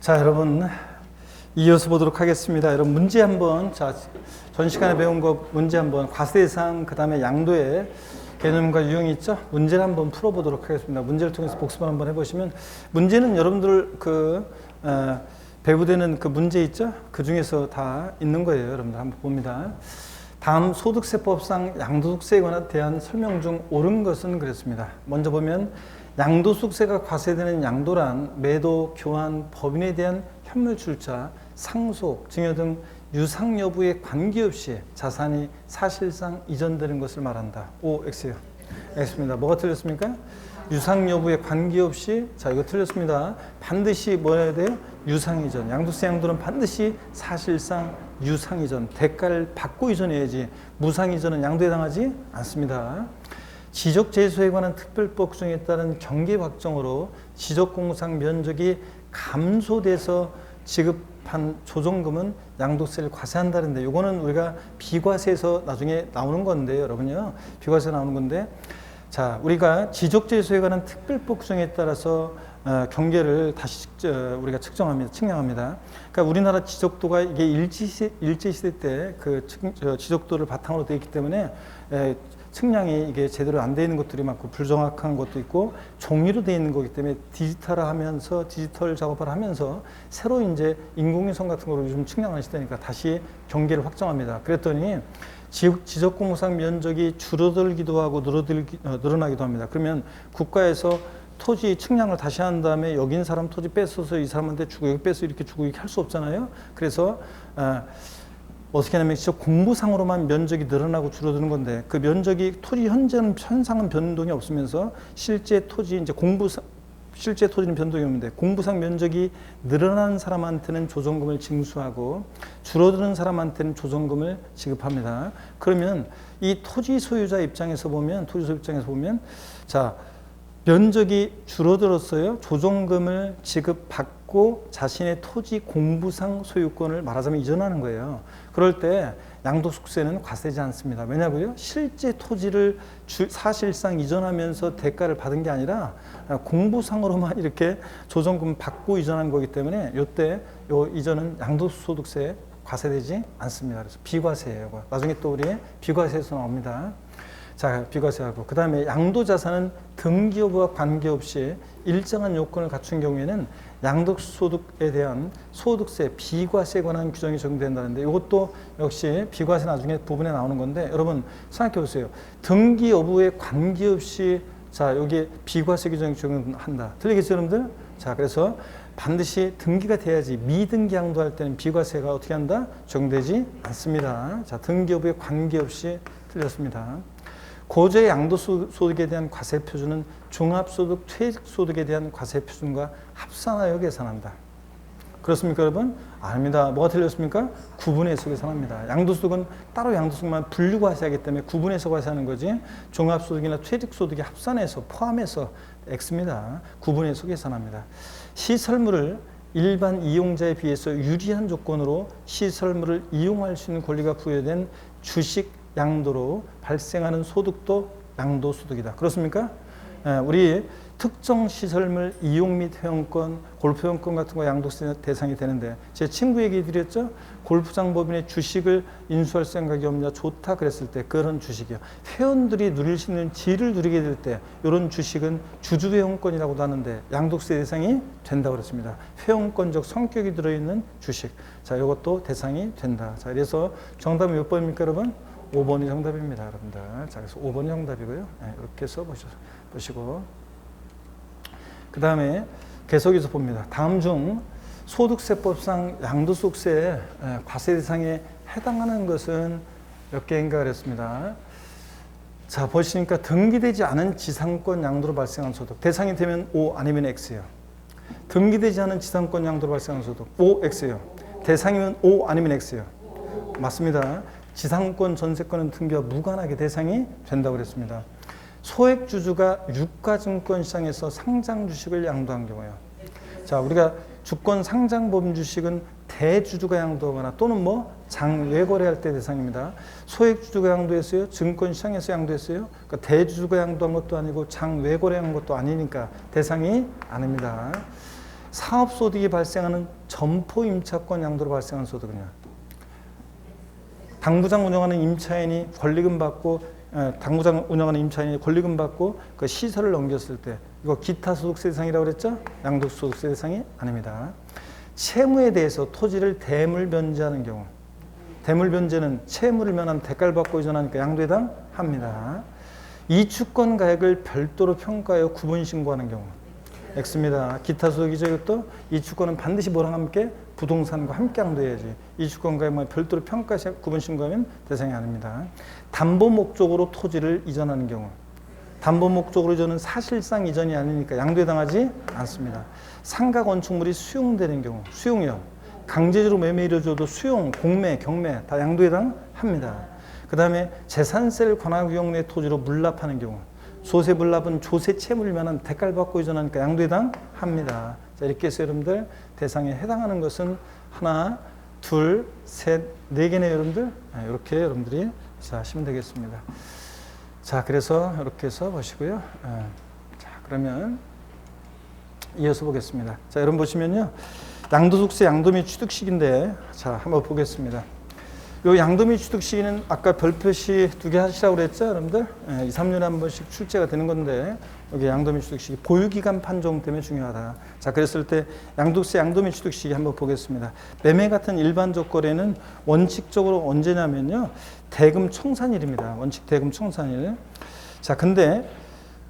자, 여러분 이어서 보도록 하겠습니다. 여러분 문제 한번 전 시간에 배운 거 문제 한번 과세대상 그다음에 양도의 개념과 유형이 있죠. 문제를 한번 풀어보도록 하겠습니다. 문제를 통해서 복습을 한번 해보시면 문제는 여러분들 배부되는 그 문제 있죠. 그 중에서 다 있는 거예요. 여러분들 한번 봅니다. 다음 소득세법상 양도소득세에 대한 설명 중 옳은 것은 그랬습니다. 먼저 보면 양도소득세가 과세되는 양도란 매도, 교환, 법인에 대한 현물 출자, 상속, 증여 등 유상 여부에 관계없이 자산이 사실상 이전되는 것을 말한다. O, X요. X입니다. 뭐가 틀렸습니까? 유상 여부에 관계없이, 자, 이거 틀렸습니다. 반드시 뭐 해야 돼요? 유상 이전. 양도세 양도는 반드시 사실상 유상 이전. 대가를 받고 이전해야지 무상 이전은 양도에 당하지 않습니다. 지적재소에 관한 특별법 규정에 따른 경계 확정으로 지적공상 면적이 감소돼서 지급한 조정금은 양도세를 과세한다는데, 요거는 우리가 비과세에서 나중에 나오는 건데요, 여러분요. 비과세 나오는 건데, 자, 우리가 지적재소에 관한 특별법 규정에 따라서 경계를 다시 우리가 측량합니다. 그러니까 우리나라 지적도가 이게 일제시대 때 그 지적도를 바탕으로 되어 있기 때문에 측량이 이게 제대로 안 되어 있는 것들이 많고 불정확한 것도 있고 종이로 되어 있는 거기 때문에 디지털 작업을 하면서 새로 이제 인공위성 같은 거로 요즘 측량을 시대니까 다시 경계를 확정합니다. 그랬더니 지적공상 면적이 줄어들기도 하고 늘어나기도 합니다. 그러면 국가에서 토지 측량을 다시 한 다음에 여기 있는 사람 토지 뺏어서 이 사람한테 주고 여기 뺏어 이렇게 주고 이렇게 할 수 없잖아요. 그래서 어떻게 하냐면 진짜 공부상으로만 면적이 늘어나고 줄어드는 건데, 그 면적이 토지 현상은 변동이 없으면서 실제 토지는 변동이 없는데 공부상 면적이 늘어난 사람한테는 조정금을 징수하고 줄어드는 사람한테는 조정금을 지급합니다. 그러면 이 토지 소유자 입장에서 보면 자, 면적이 줄어들었어요. 조정금을 지급받고 자신의 토지 공부상 소유권을 말하자면 이전하는 거예요. 그럴 때 양도소득세는 과세되지 않습니다. 왜냐고요? 실제 토지를 사실상 이전하면서 대가를 받은 게 아니라 공부상으로만 이렇게 조정금 받고 이전한 거기 때문에 이때 이전은 양도소득세 과세되지 않습니다. 그래서 비과세예요. 나중에 또 우리 비과세에서 나옵니다. 자, 비과세하고 그 다음에 양도자산은 등기 여부와 관계없이 일정한 요건을 갖춘 경우에는 양도소득에 대한 소득세, 비과세에 관한 규정이 적용된다는데, 이것도 역시 비과세 나중에 부분에 나오는 건데, 여러분 생각해 보세요. 등기 여부에 관계없이, 자, 여기 비과세 규정이 적용한다. 틀리겠죠, 여러분들? 자, 그래서 반드시 등기가 돼야지 미등기 양도할 때는 비과세가 어떻게 한다? 적용되지 않습니다. 자, 등기 여부에 관계없이 틀렸습니다. 고조의 양도소득에 대한 과세표준은 종합소득, 퇴직소득에 대한 과세표준과 합산하여 계산한다. 그렇습니까, 여러분? 아닙니다. 뭐가 틀렸습니까? 구분해서 계산합니다. 양도소득은 따로 양도소득만 분류과세하기 때문에 구분해서 과세하는 거지, 종합소득이나 퇴직소득이 합산해서 포함해서 X입니다. 구분해서 계산합니다. 시설물을 일반 이용자에 비해서 유리한 조건으로 시설물을 이용할 수 있는 권리가 부여된 주식 양도로 발생하는 소득도 양도소득이다. 그렇습니까? 우리 특정 시설물 이용 및 회원권, 골프 회원권 같은 거 양도세 대상이 되는데, 제 친구 얘기 드렸죠? 골프장 법인의 주식을 인수할 생각이 없냐, 좋다 그랬을 때 그런 주식이요. 회원들이 누릴 수 있는 질을 누리게 될 때 이런 주식은 주주 회원권이라고도 하는데 양도세 대상이 된다고 그랬습니다. 회원권적 성격이 들어있는 주식. 자, 이것도 대상이 된다. 자, 그래서 정답은 몇 번입니까, 여러분? 5번이 정답입니다, 여러분들. 자, 그래서 5번이 정답이고요. 네, 이렇게 써보시고. 그 다음에 계속해서 봅니다. 다음 중 소득세법상 양도소득세 과세 대상에 해당하는 것은 몇 개인가 그랬습니다. 자, 보시니까 등기되지 않은 지상권 양도로 발생한 소득. 대상이 되면 O 아니면 X예요. 등기되지 않은 지상권 양도로 발생한 소득. O, X예요. 대상이면 O 아니면 X예요. 맞습니다. 지상권, 전세권은 등기와 무관하게 대상이 된다고 그랬습니다. 소액주주가 유가증권 시장에서 상장 주식을 양도한 경우요. 자, 우리가 주권 상장법인 주식은 대주주가 양도하거나 또는 장외거래할 때 대상입니다. 소액주주가 양도했어요? 증권시장에서 양도했어요? 그러니까 대주주가 양도한 것도 아니고 장외거래한 것도 아니니까 대상이 아닙니다. 사업소득이 발생하는 점포 임차권 양도로 발생하는 소득은요. 당구장 운영하는 임차인이 권리금 받고 당구장 운영하는 임차인이 권리금 받고 그 시설을 넘겼을 때 이거 기타 소득세 대상이라고 그랬죠? 양도소득세 대상이 아닙니다. 채무에 대해서 토지를 대물 변제하는 경우, 대물 변제는 채무를 면한 대가를 받고 이전하니까 양도에 해당합니다. 이주권 가액을 별도로 평가하여 구분 신고하는 경우 X입니다. 기타 소득이죠. 이것도 이주권은 반드시 뭐랑 함께 부동산과 함께 양도해야지. 이주권 가액만 별도로 평가해서 구분 신고하면 대상이 아닙니다. 담보 목적으로 토지를 이전하는 경우, 담보 목적으로 이전은 사실상 이전이 아니니까 양도에 당하지 않습니다. 상가 건축물이 수용되는 경우, 수용이요. 강제적으로 매매 이루어져도 수용, 공매, 경매 다 양도에 당합니다. 그 다음에 재산세를 관할구역 내 토지로 물납하는 경우, 소세 물납은 조세 채무를 면한 대가를 받고 이전하니까 양도에 해당합니다. 자, 이렇게 해서 여러분들 대상에 해당하는 것은 하나, 둘, 셋, 네 개네요, 여러분들. 이렇게 여러분들이 하시면 되겠습니다. 자, 그래서 이렇게 해서 보시고요. 자, 그러면 이어서 보겠습니다. 자, 여러분 보시면요. 양도소득세 양도 및 취득 시기인데, 자, 한번 보겠습니다. 요 양도 및 취득 시기는 아까 별표시 2개 하시라고 그랬죠, 여러분들? 2, 3년에 한 번씩 출제가 되는 건데, 여기 양도 및 취득 시기 보유기간 판정 때문에 중요하다. 자, 그랬을 때 양도세 양도 및 취득 시기 한번 보겠습니다. 매매 같은 일반적 거래는 원칙적으로 언제냐면요, 대금 청산일입니다. 원칙 대금 청산일. 자, 근데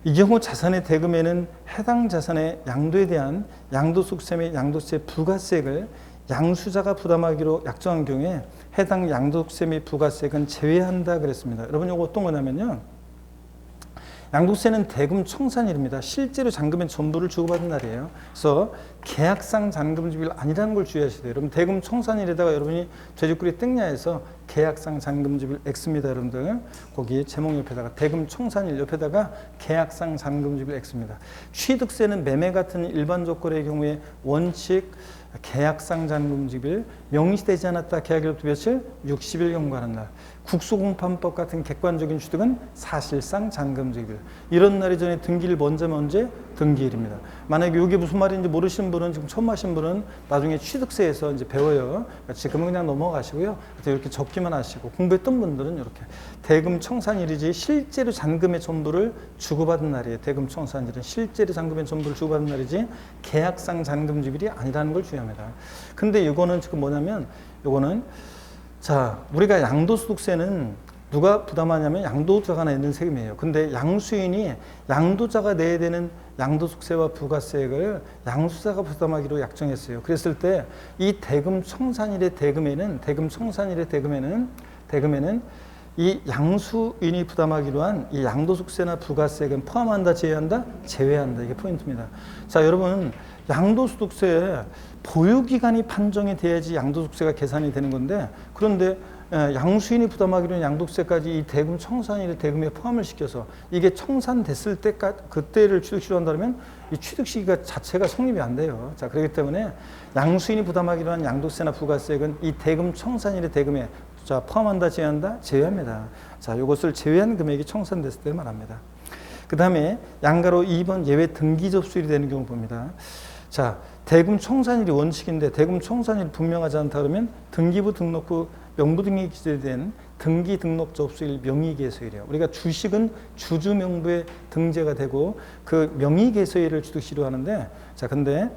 이 경우 자산의 대금에는 해당 자산의 양도에 대한 양도소득세 및 양도세 부가세액을 양수자가 부담하기로 약정한 경우에 해당 양도세 및 부가세액은 제외한다 그랬습니다. 여러분 이거 어떤 거냐면요. 양도세는 대금 청산일입니다. 실제로 잔금의 전부를 주고받은 날이에요. 그래서 계약상 잔금지bil 아니라는 걸 주의하셔야 돼요. 여러분 대금 청산일에다가 여러분이 돼지꼬리 땡냐해서 계약상 잔금지bil X입니다. 여러분들 거기 제목 옆에다가 대금 청산일 옆에다가 계약상 잔금지bil X입니다. 취득세는 매매 같은 일반적 거래의 경우에 원칙 계약상 잔금지bil 명시되지 않았다 계약일로부터 며칠? 60일 경과하는 날. 국소공판법 같은 객관적인 취득은 사실상 잔금지bil. 이런 날이 전에 등기일 먼저 언제? 등기일입니다. 만약에 이게 무슨 말인지 모르시는 분은 지금 처음 하신 분은 나중에 취득세에서 이제 배워요. 지금은 그냥 넘어가시고요. 이렇게 적기만 하시고 공부했던 분들은 이렇게 대금 청산일이지 실제로 잔금의 전부를 주고받은 날이에요. 대금 청산일은 실제로 잔금의 전부를 주고받은 날이지 계약상 잔금지빌이 아니라는 걸 주의합니다. 근데 이거는 지금 뭐냐면 이거는 자, 우리가 양도소득세는 누가 부담하냐면 양도자가 내는 세금이에요. 근데 양수인이 양도자가 내야 되는 양도소득세와 부가세액을 양수자가 부담하기로 약정했어요. 그랬을 때 이 대금 청산일의 대금에는 이 양수인이 부담하기로 한 이 양도소득세나 부가세액은 포함한다, 제외한다? 제외한다. 이게 포인트입니다. 자, 여러분 양도소득세 보유기간이 판정이 돼야지 양도소득세가 계산이 되는 건데 그런데 양수인이 부담하기로 한 양도세까지 이 대금 청산일의 대금에 포함을 시켜서 이게 청산됐을 때까지 그때를 취득시로 한다면 이 취득 시기가 자체가 성립이 안 돼요. 자, 그렇기 때문에 양수인이 부담하기로 한 양도세나 부가세액은 이 대금 청산일의 대금에 자, 포함한다, 제외한다? 제외합니다. 자, 이것을 제외한 금액이 청산됐을 때 말합니다. 그 다음에 양가로 2번 예외 등기 접수일이 되는 경우 봅니다. 자, 대금 청산일이 원칙인데 대금 청산일이 분명하지 않다 그러면 등기부 등록 후 명부 등기 기재된 등기 등록 접수일 명의개소일이에요. 우리가 주식은 주주 명부에 등재가 되고 그 명의개소일을 취득시로 하는데 자, 근데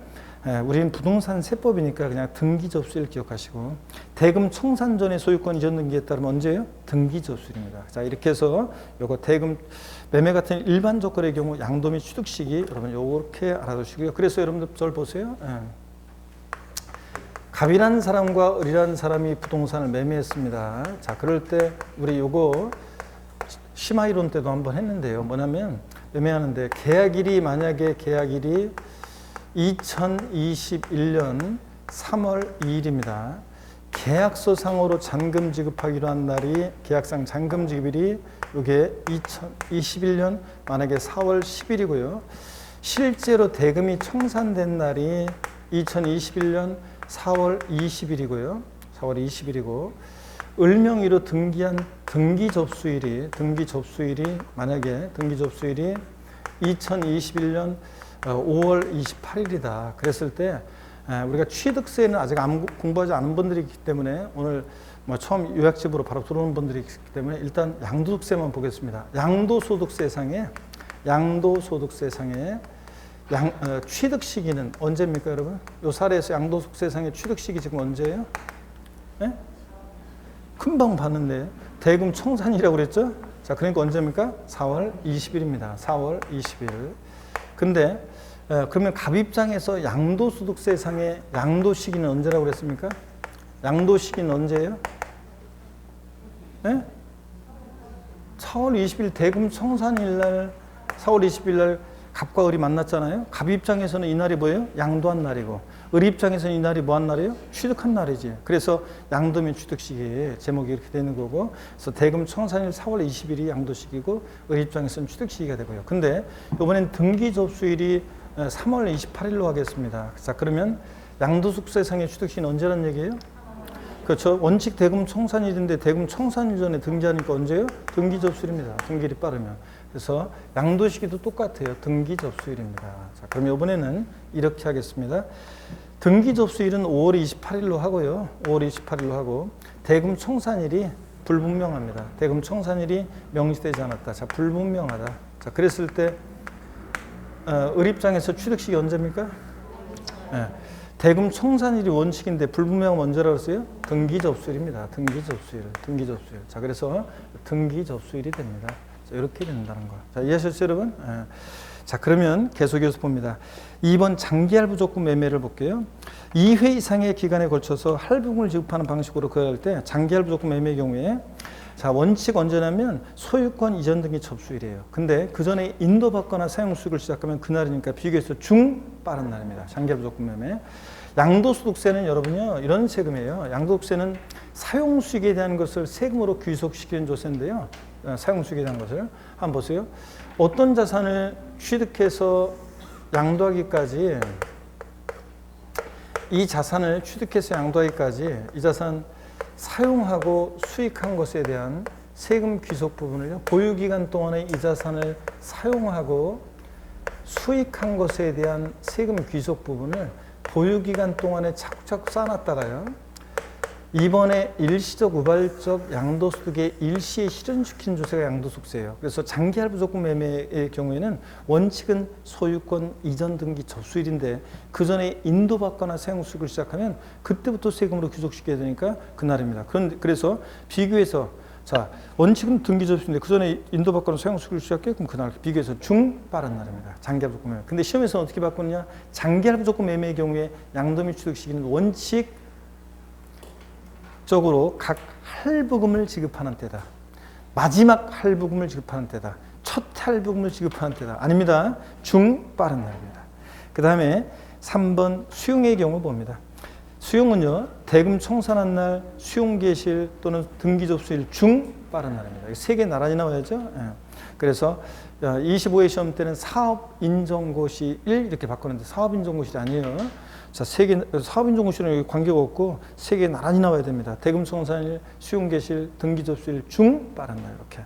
우리는 부동산 세법이니까 그냥 등기 접수일 기억하시고 대금 청산 전에 소유권 이전 등기에 따르면 언제예요? 등기 접수일입니다. 자, 이렇게 해서 요거 대금 매매 같은 일반적 거래의 경우 양도 및 취득 시기 여러분 요렇게 알아두시고요. 그래서 여러분들 절 보세요. 갑이라는 사람과 을이라는 사람이 부동산을 매매했습니다. 자, 그럴 때 우리 요거 심화이론 때도 한번 했는데요. 뭐냐면 매매하는데 계약일이 만약에 계약일이 2021년 3월 2일입니다. 계약서상으로 잔금 지급하기로 한 날이 계약상 잔금 지급일이 이게 2021년 만약에 4월 10일이고요. 실제로 대금이 청산된 날이 2021년 4월 20일이고요. 4월 20일이고 을명의로 등기한 등기 접수일이 만약에 등기 접수일이 2021년 5월 28일이다. 그랬을 때 우리가 취득세는 아직 공부하지 않은 분들이 있기 때문에 오늘 뭐 처음 요약집으로 바로 들어오는 분들이 있기 때문에 일단 양도소득세만 보겠습니다. 양도소득세상에 취득 시기는 언제입니까, 여러분? 요 사례에서 양도소득세상의 취득 시기 지금 언제예요? 네? 금방 봤는데 대금 청산이라고 그랬죠? 자, 그러니까 언제입니까? 4월 20일입니다. 4월 20일. 근데 그러면 갑 입장에서 양도소득세상의 양도 시기는 언제라고 그랬습니까? 양도 시기는 언제예요? 네? 4월 20일 대금 청산일 날 4월 20일 날 갑과 을이 만났잖아요. 갑 입장에서는 이날이 뭐예요? 양도한 날이고 을 입장에서는 이날이 뭐한 날이에요? 취득한 날이지. 그래서 양도 및 취득 시기에 제목이 이렇게 되는 거고, 그래서 대금 청산일 4월 20일이 양도 시기고 을 입장에서는 취득 시기가 되고요. 근데 이번엔 등기 접수일이 3월 28일로 하겠습니다. 자, 그러면 양도소득세상의 취득 시기는 언제란 얘기예요? 그렇죠. 원칙 대금 청산일인데 대금 청산일 전에 등기하니까 언제예요? 등기 접수일입니다. 등기일이 빠르면. 그래서 양도 시기도 똑같아요. 등기 접수일입니다. 자, 그럼 이번에는 이렇게 하겠습니다. 등기 접수일은 5월 28일로 하고요. 5월 28일로 하고 대금 청산일이 불분명합니다. 대금 청산일이 명시되지 않았다. 자, 불분명하다. 자, 그랬을 때 을 입장에서 취득 시기 언제입니까? 네. 대금 청산일이 원칙인데 불분명하면 언제라고 했어요? 등기 접수일입니다. 등기 접수일. 자, 그래서 등기 접수일이 됩니다. 자, 이렇게 된다는 거. 자, 이해하셨죠, 여러분? 예. 자, 그러면 계속해서 봅니다. 2번 장기 할부 조건 매매를 볼게요. 2회 이상의 기간에 걸쳐서 할부금을 지급하는 방식으로 거래할 때 장기 할부 조건 매매의 경우에 자, 원칙 언제냐면 소유권 이전 등기 접수일이에요. 근데 그 전에 인도받거나 사용 수익을 시작하면 그날이니까 비교해서 빠른 날입니다. 장기 할부 조건 매매. 양도소득세는 여러분요, 이런 세금이에요. 양도소득세는 사용 수익에 대한 것을 세금으로 귀속시키는 조세인데요. 사용 수익에 대한 것을 한번 보세요. 어떤 자산을 취득해서 양도하기까지 이 자산을 취득해서 양도하기까지 이 자산 사용하고 수익한 것에 대한 세금 귀속 부분을요, 보유기간 동안에 이 자산을 사용하고 수익한 것에 대한 세금 귀속 부분을 보유기간 동안에 차곡차곡 쌓아놨다가요, 이번에 일시적 우발적 양도소득에 일시에 실현시킨 조세가 양도소득세예요. 그래서 장기 할부 조건 매매의 경우에는 원칙은 소유권 이전 등기 접수일인데 그 전에 인도받거나 사용 수익을 시작하면 그때부터 세금으로 귀속시켜야 되니까 그날입니다. 그래서 비교해서 자, 원칙은 등기 접수인데 그 전에 인도받거나 사용 수익을 시작해 그럼 그날 비교해서 빠른 날입니다. 장기 할부 조건 매매. 근데 시험에서는 어떻게 바꾸느냐? 장기 할부 조건 매매의 경우에 양도 및 취득 시기는 원칙 적으로 각 할부금을 지급하는 때다. 마지막 할부금을 지급하는 때다. 첫 할부금을 지급하는 때다. 아닙니다. 빠른 날입니다. 그 다음에 3번 수용의 경우 봅니다. 수용은요, 대금 청산한 날, 수용 개시일 또는 등기 접수일 빠른 날입니다. 세 개 나란히 나와야죠. 예. 그래서 25회 시험 때는 사업인정고시일 이렇게 바꾸는데 사업인정고시일이 아니에요. 자, 사업인정고시는 관계가 없고 세 개 나란히 나와야 됩니다. 대금 청산일, 수용 개시일, 등기 접수일 빠른 날 이렇게.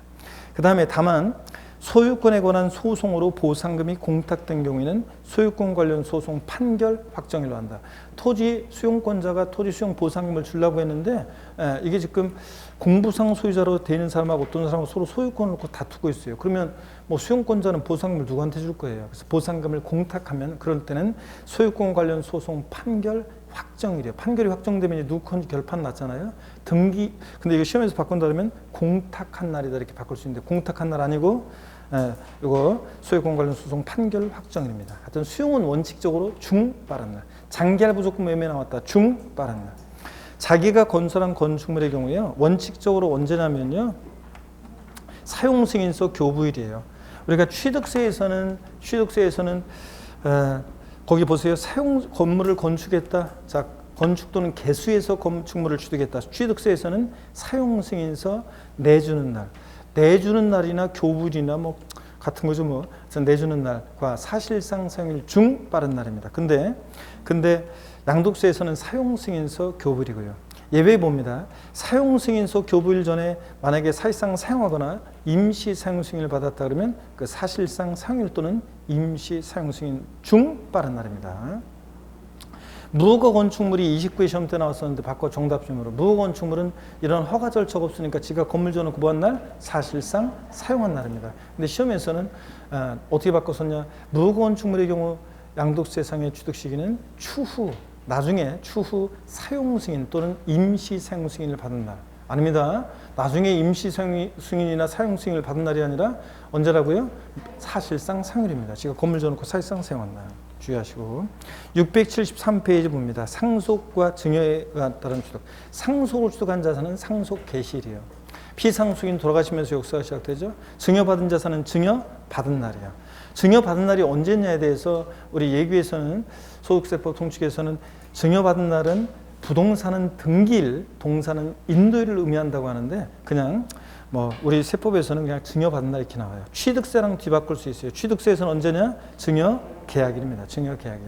그 다음에 다만 소유권에 관한 소송으로 보상금이 공탁된 경우에는 소유권 관련 소송 판결 확정일로 한다. 토지 수용권자가 토지 수용 보상금을 주려고 했는데 이게 지금 공부상 소유자로 되는 사람하고 어떤 사람하고 서로 소유권을 놓고 다투고 있어요. 그러면 뭐 수용권자는 보상금을 누구한테 줄 거예요. 그래서 보상금을 공탁하면 그럴 때는 소유권 관련 소송 판결 확정일이에요. 판결이 확정되면 누구 건지 결판 났잖아요. 등기, 근데 이거 시험에서 바꾼다면 공탁한 날이다 이렇게 바꿀 수 있는데 공탁한 날 아니고 이거 소유권 관련 소송 판결 확정일입니다. 하여튼 수용은 원칙적으로 빠른 날. 장기 할부 조건 매매 나왔다. 빠른 날. 자기가 건설한 건축물의 경우에요. 원칙적으로 언제냐면요. 사용 승인서 교부일이에요. 우리가 취득세에서는 거기 보세요. 건물을 건축했다. 자, 건축 또는 개수해서 건축물을 취득했다. 취득세에서는 사용 승인서 내주는 날. 내주는 날이나 교부일이나 뭐 같은 거죠 뭐. 내주는 날과 사실상 사용일 빠른 날입니다. 근데 양도세에서는 사용 승인서 교부일이고요. 예외 봅니다. 사용 승인서 교부일 전에 만약에 사실상 사용하거나 임시 사용 승인을 받았다 그러면 그 사실상 사용일 또는 임시 사용 승인 중 빠른 날입니다. 무허가 건축물이 29회 시험 때 나왔었는데 바꿔 정답쯤으로 무허가 건축물은 이런 허가 절차가 없으니까 지가 건물 지어놓고 뭐 한 날? 사실상 사용한 날입니다. 근데 시험에서는 어떻게 바꿨었냐? 무허가 건축물의 경우 양도세상의 취득 시기는 나중에 추후 사용 승인 또는 임시 사용 승인을 받은 날. 아닙니다. 나중에 임시 사용 승인이나 사용 승인을 받은 날이 아니라 언제라고요? 사실상 사용일입니다. 지가 건물 지어놓고 사실상 사용한 날. 주의하시고 673페이지 봅니다. 상속과 증여에 따른 취득. 상속을 취득한 자산은 상속 개시일이에요. 피상속인 돌아가시면서 역사가 시작되죠. 증여받은 자산은 증여받은 날이에요. 증여받은 날이 언제냐에 대해서 우리 예규에서는 소득세법 통칙에서는 증여받은 날은 부동산은 등기일, 동산은 인도일을 의미한다고 하는데 그냥 우리 세법에서는 그냥 증여받은 날 이렇게 나와요. 취득세랑 뒤바꿀 수 있어요. 취득세에서는 언제냐? 증여계약일입니다. 증여계약일.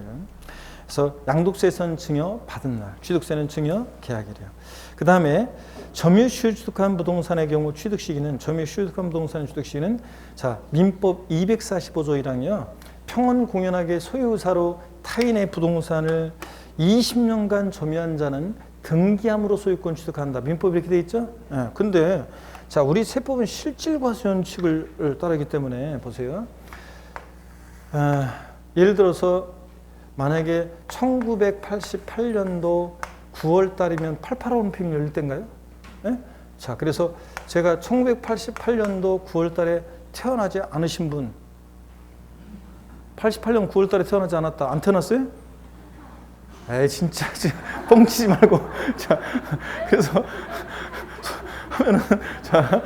그래서 양도세에서는 증여받은 날, 취득세는 증여계약일이에요. 그 다음에 점유시효 취득한 부동산의 경우 취득 시기는 점유시효 취득한 부동산의 취득 시기는 자 민법 245조 1항이요. 평온 공연하게 소유사로 타인의 부동산을 20년간 점유한 자는 등기함으로 소유권 취득한다. 민법이 이렇게 돼 있죠? 네. 근데 자 우리 세법은 실질과세원칙을 따르기 때문에 보세요. 예를 들어서 만약에 1988년도 9월 달이면 88 올림픽이 열릴 때인가요? 네? 자, 그래서 제가 1988년도 9월 달에 태어나지 않으신 분, 88년 9월 달에 태어나지 않았다. 안 태어났어요? 에이, 진짜 뻥치지 말고. 자, 그래서 하면은, 자,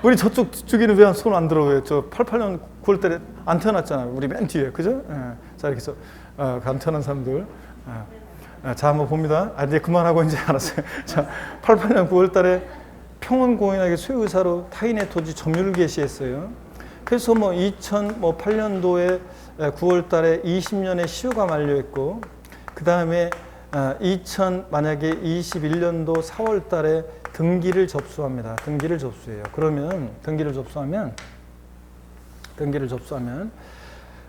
우리 저쪽 주기는 왜 손 안 들어요? 저 88년 9월 달에 안 태어났잖아요. 우리 맨 뒤에, 그죠? 예. 자, 이렇게 해서 안 태어난 사람들. 자, 한번 봅니다. 이제 그만하고 이제 알았어요. 자, 88년 9월 달에 평온 공연하게 소유사로 타인의 토지 점유를 개시했어요. 그래서 2008년도에 9월 달에 20년의 시효가 만료했고, 그 다음에 만약에 21년도 4월 달에 등기를 접수합니다. 등기를 접수해요. 그러면 등기를 접수하면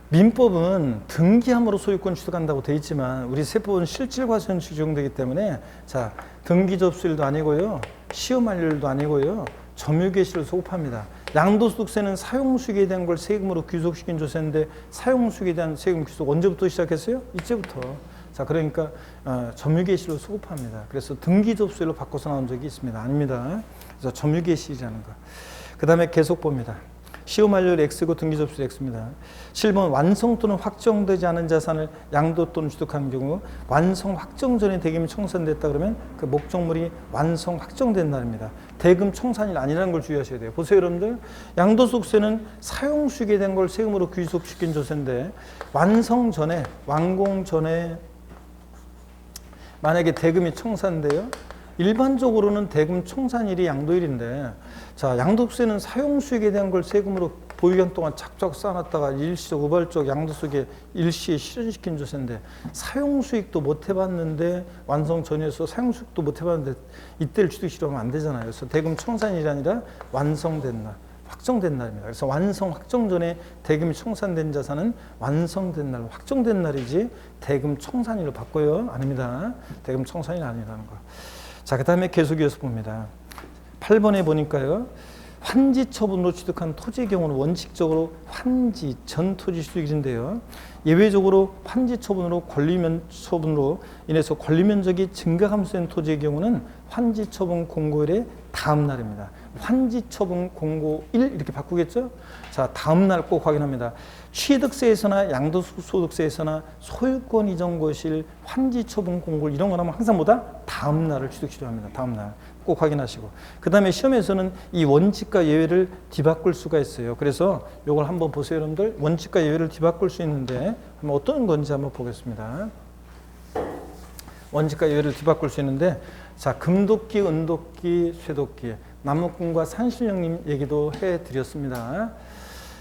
민법은 등기함으로 소유권 취득한다고 돼 있지만 우리 세법은 실질과세원칙이 적용되기 때문에 자 등기 접수일도 아니고요. 시효 만료일도 아니고요. 점유개시를 소급합니다. 양도소득세는 사용수익에 대한 걸 세금으로 귀속시킨 조세인데 사용수익에 대한 세금 귀속 언제부터 시작했어요? 이제부터. 자 그러니까 점유개시로 소급합니다. 그래서 등기 접수일로 바꿔서 나온 적이 있습니다. 아닙니다. 그래서 점유개시라는 거. 그 다음에 계속 봅니다. 시효 만료일 X고 등기 접수일 X입니다. 7번 완성 또는 확정되지 않은 자산을 양도 또는 취득한 경우 완성 확정 전에 대금이 청산됐다 그러면 그 목적물이 완성 확정된 날입니다. 대금 청산일 아니라는 걸 주의하셔야 돼요. 보세요 여러분들. 양도소득세는 사용수익에 대한 걸 세금으로 귀속시킨 조세인데 완성 전에 완공 전에 만약에 대금이 청산돼요. 일반적으로는 대금 청산일이 양도일인데 자 양도세는 사용수익에 대한 걸 세금으로 보유기간 동안 착착 쌓아놨다가 일시적 우발적 양도소득에 일시에 실현시킨 조세인데 사용수익도 못 해봤는데 완성 전이어서 사용수익도 못 해봤는데 이때를 취득시하면 안 되잖아요. 그래서 대금 청산일이 아니라 완성된 날, 확정된 날입니다. 그래서 완성 확정 전에 대금이 청산된 자산은 완성된 날, 확정된 날이지 대금 청산일로 바꿔요? 아닙니다. 대금 청산일 아니라는 거. 자, 그 다음에 계속 이어서 봅니다. 8번에 보니까요. 환지 처분으로 취득한 토지의 경우는 원칙적으로 환지 전 토지 취득인데요. 예외적으로 환지 처분으로 처분으로 인해서 권리 면적이 증가 감소된 토지의 경우는 환지 처분 공고일의 다음 날입니다. 환지 처분 공고일 이렇게 바꾸겠죠? 자, 다음 날 꼭 확인합니다. 취득세에서나 양도소득세에서나 소유권 이전 거실, 환지 처분 공고일 이런 거 하면 항상 뭐다? 다음 날을 취득시로 합니다. 다음 날. 꼭 확인하시고. 그 다음에 시험에서는 이 원칙과 예외를 뒤바꿀 수가 있어요. 그래서 이걸 한번 보세요, 여러분들. 원칙과 예외를 뒤바꿀 수 있는데 한번 어떤 건지 한번 보겠습니다. 원칙과 예외를 뒤바꿀 수 있는데 자, 금도끼, 은도끼, 쇠도끼, 나무꾼과 산신령님 얘기도 해드렸습니다.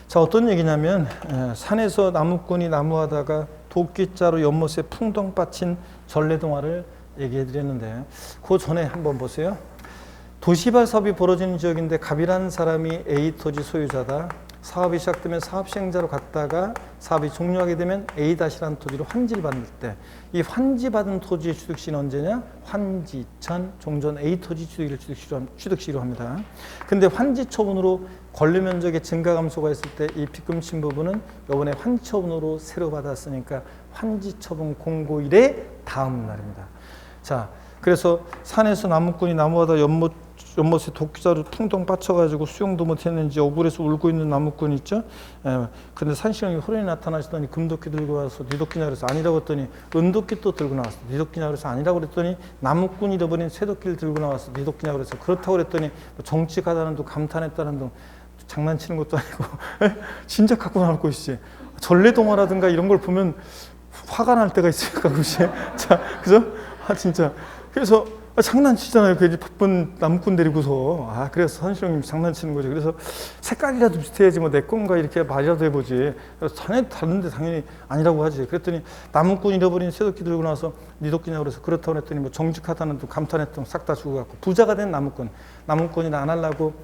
자, 어떤 얘기냐면 산에서 나무꾼이 나무하다가 도끼자루 연못에 풍덩 빠친 전래동화를 얘기해 드렸는데 그 전에 한번 보세요. 도시발 사업이 벌어지는 지역인데 갑이라는 사람이 A 토지 소유자다. 사업이 시작되면 사업 시행자로 갔다가 사업이 종료하게 되면 A-라는 토지로 환지를 받을 때 이 환지받은 토지의 취득시는 언제냐? 환지 전 종전 A 토지 취득시로 합니다. 근데 환지 처분으로 권리 면적의 증가 감소가 있을 때 이 빗금친 부분은 이번에 환지 처분으로 새로 받았으니까 환지 처분 공고일의 다음 날입니다. 자, 그래서 산에서 나무꾼이 나무하다 연못에 도끼자루 퉁퉁 빠쳐가지고 수영도 못했는지 억울해서 울고 있는 나무꾼 있죠? 근데 산신령이 호련히 나타나시더니 금도끼 들고 와서 네 도끼냐 그래서 아니라고 했더니 은도끼 또 들고 나왔어. 네 도끼냐 그래서 아니라고 그랬더니 나무꾼이 잃어버린 쇠도끼를 들고 나왔어. 네 도끼냐 그래서 그렇다고 그랬더니 정직하다는 둥 감탄했다는 둥 장난치는 것도 아니고 진짜 갖고 나올 것이지. 전래동화라든가 이런 걸 보면 화가 날 때가 있어요 가끔씩. 자, 그죠? 아 진짜. 그래서 장난치잖아요. 괜히 바쁜 나무꾼 데리고서. 그래서 선실형님 장난치는 거죠. 그래서 색깔이라도 비슷해야지 뭐 내 건가 이렇게 말이라도 해보지. 그래서 자네 다른데 당연히 아니라고 하지. 그랬더니 나무꾼 잃어버린 쇠도끼 들고 나와서 네 도끼냐고 그래서 그렇다고 했더니 뭐 정직하다는 또 감탄했던 싹 다 주고 갖고 부자가 된 나무꾼. 나무꾼이 안 하려고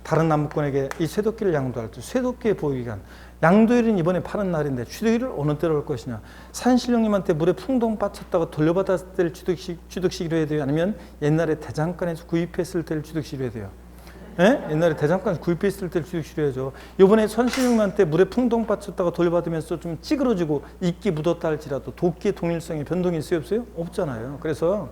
다른 나무꾼에게 이 쇠도끼를 양도할 때 쇠도끼의 보유기간. 양도일은 이번에 파는 날인데 취득일을 어느 때로 할 것이냐. 산신령님한테 물에 풍덩 빠쳤다가 돌려받았을 때를 취득시기로 해야 돼요? 아니면 옛날에 대장간에서 구입했을 때를 취득시기로 해야 돼요? 예? 옛날에 대장간에서 구입했을 때를 취득시기로 해야죠. 이번에 산신령님한테 물에 풍덩 빠쳤다가 돌려받으면서 좀 찌그러지고 이끼 묻었다 할지라도 도끼의 동일성에 변동이 있어요? 없어요? 없잖아요. 그래서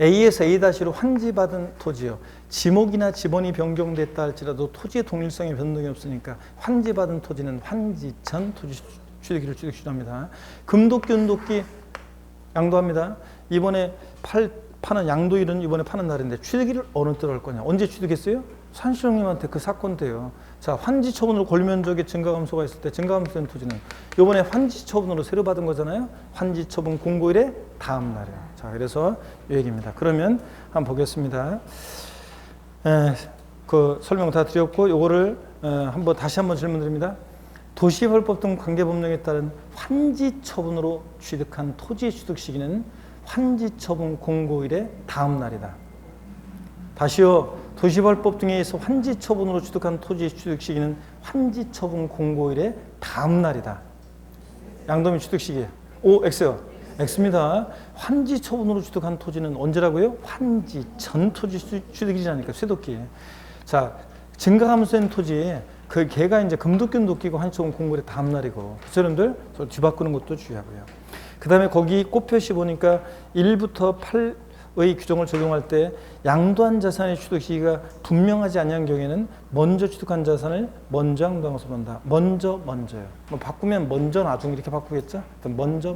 A에서 A-로 환지받은 토지요. 지목이나 지번이 변경됐다 할지라도 토지의 동일성에 변동이 없으니까 환지받은 토지는 환지 전 토지 취득일을 취득시합니다. 금도끼, 은도끼 양도합니다. 이번에 파는 양도일은 이번에 파는 날인데 취득일을 어느 때로 할 거냐. 언제 취득했어요? 산신령님한테 그 사건 때요. 자, 환지 처분으로 권리 면적의 증가 감소가 있을 때 증가 감소된 토지는 이번에 환지 처분으로 새로 받은 거잖아요. 환지 처분 공고일의 다음 날이에요. 자, 그래서 이 얘기입니다. 그러면 한번 보겠습니다. 그 설명 다 드렸고 요거를 다시 한번 질문드립니다. 도시개발법 등 관계법령에 따른 환지 처분으로 취득한 토지의 취득 시기는 환지 처분 공고일의 다음 날이다. 다시요. 도시개발법 등에 의해서 환지 처분으로 취득한 토지의 취득 시기는 환지 처분 공고일의 다음 날이다. 양도민 취득 시기. O, X요. X입니다. 환지 처분으로 취득한 토지는 언제라고요? 환지 전 토지 취득일이라니까 쇠도끼. 자, 증가 감소된 토지 그 걔가 이제 금도끼, 은도끼고 환지 처분 공고일의 다음 날이고. 그래서 여러분들 뒤바꾸는 것도 주의하고요. 그 다음에 거기 꽃표시 보니까 1부터 8의 규정을 적용할 때 양도한 자산의 취득 시기가 분명하지 않은 경우에는 먼저 취득한 자산을 먼저 양도한 것으로 본다. 먼저요. 뭐 바꾸면 먼저 나중 이렇게 바꾸겠죠? 먼저.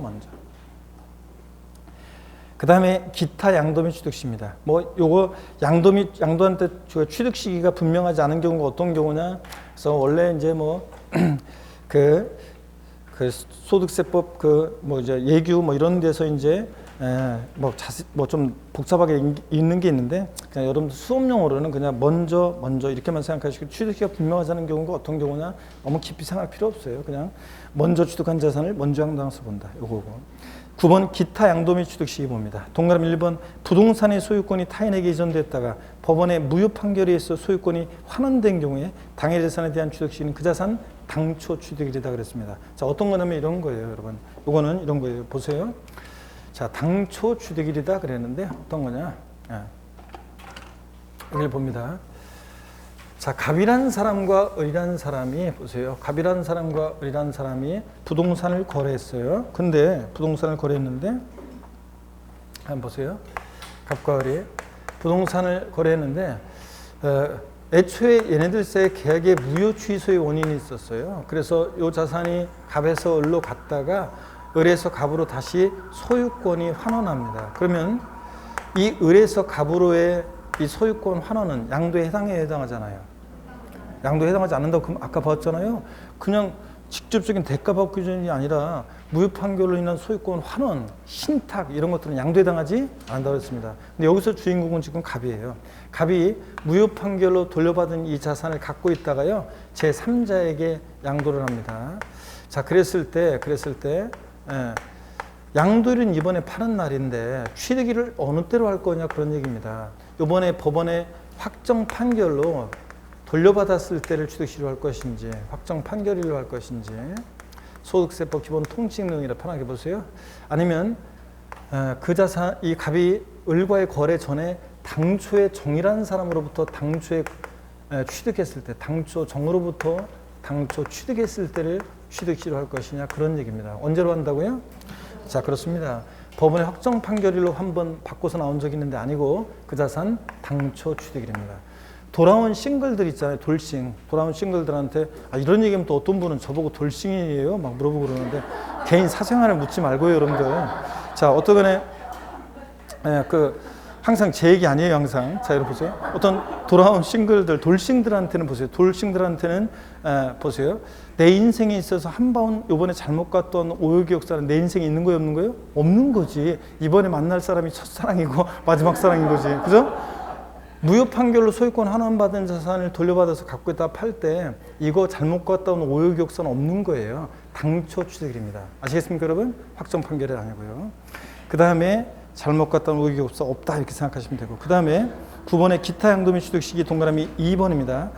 그 다음에 기타 양도민 취득시입니다. 뭐 요거 양도한 때 취득 시기가 분명하지 않은 경우가 어떤 경우냐? 그래서 원래 이제 뭐 그 소득세법 이제 예규 뭐 이런 데서 이제 뭐 좀 복잡하게 있는 게 있는데 그냥 여러분들 수업용어로는 그냥 먼저 이렇게만 생각하시고 취득시기가 분명하지 않은 경우가 어떤 경우냐? 너무 깊이 생각할 필요 없어요. 그냥 먼저 취득한 자산을 먼저 양도해서 본다. 요거고. 9번 기타 양도민 취득 시기 봅니다. 동그라미 1번 부동산의 소유권이 타인에게 이전됐다가 법원의 무효 판결에 의해서 소유권이 환원된 경우에 당해 재산에 대한 취득 시기는 그 자산 당초 취득일이다 그랬습니다. 자, 어떤 거냐면 이런 거예요, 여러분. 요거는 이런 거예요. 보세요. 자, 당초 취득일이다 그랬는데 어떤 거냐? 여기를 봅니다. 자, 갑이라는 사람과 을이라는 사람이 보세요. 갑이라는 사람과 을이라는 사람이 부동산을 거래했어요. 근데 부동산을 거래했는데 한번 보세요. 갑과 을이 부동산을 거래했는데 애초에 얘네들 사이에 계약의 무효 취소의 원인이 있었어요. 그래서 이 자산이 갑에서 을로 갔다가 을에서 갑으로 다시 소유권이 환원합니다. 그러면 이 을에서 갑으로의 이 소유권 환원은 양도에 해당하잖아요. 양도에 해당하지 않는다고 아까 봤잖아요. 그냥 직접적인 대가받고 기준이 아니라 무효 판결로 인한 소유권 환원, 신탁 이런 것들은 양도에 해당하지 않는다고 했습니다. 근데 여기서 주인공은 지금 갑이에요. 갑이 무효 판결로 돌려받은 이 자산을 갖고 있다가요. 제3자에게 양도를 합니다. 자, 그랬을 때 양도일은 이번에 파는 날인데 취득일을 어느 때로 할 거냐 그런 얘기입니다. 이번에 법원의 확정 판결로 돌려받았을 때를 취득시로 할 것인지 확정 판결일로 할 것인지 소득세법 기본 통칙 내용이라 편하게 보세요. 아니면 그 자산, 이 갑이 을과의 거래 전에 당초에 정이라는 사람으로부터 당초에 취득했을 때, 당초 정으로부터 당초 취득했을 때를 취득시로 할 것이냐 그런 얘기입니다. 언제로 한다고요? 자, 그렇습니다. 법원의 확정 판결일로 한번 바꿔서 나온 적이 있는데 아니고 그 자산 당초 취득일입니다. 돌아온 싱글들 있잖아요. 돌싱. 돌아온 싱글들한테 이런 얘기하면 또 어떤 분은 저보고 돌싱이에요? 막 물어보고 그러는데 개인 사생활을 묻지 말고요, 여러분들. 자, 어떠거나 항상 제 얘기 아니에요, 항상. 자, 여러분 보세요. 어떤 돌아온 싱글들, 돌싱들한테는 보세요. 돌싱들한테는 보세요. 내 인생에 있어서 한 번 이번에 잘못 갔던 오욕의 역사는 내 인생에 있는 거예요, 없는 거예요? 없는 거지. 이번에 만날 사람이 첫사랑이고 마지막 사랑인 거지. 그죠? 무효 판결로 소유권 환원받은 자산을 돌려받아서 갖고 있다 팔 때 이거 잘못 갔다 온 오욕의 역사는 없는 거예요. 당초 취득일입니다. 아시겠습니까, 여러분? 확정 판결이 아니고요. 그 다음에 잘못 갔다 온 오욕의 역사 없다 이렇게 생각하시면 되고, 그 다음에 9번의 기타 양도민 취득 시기 동그라미 2번입니다.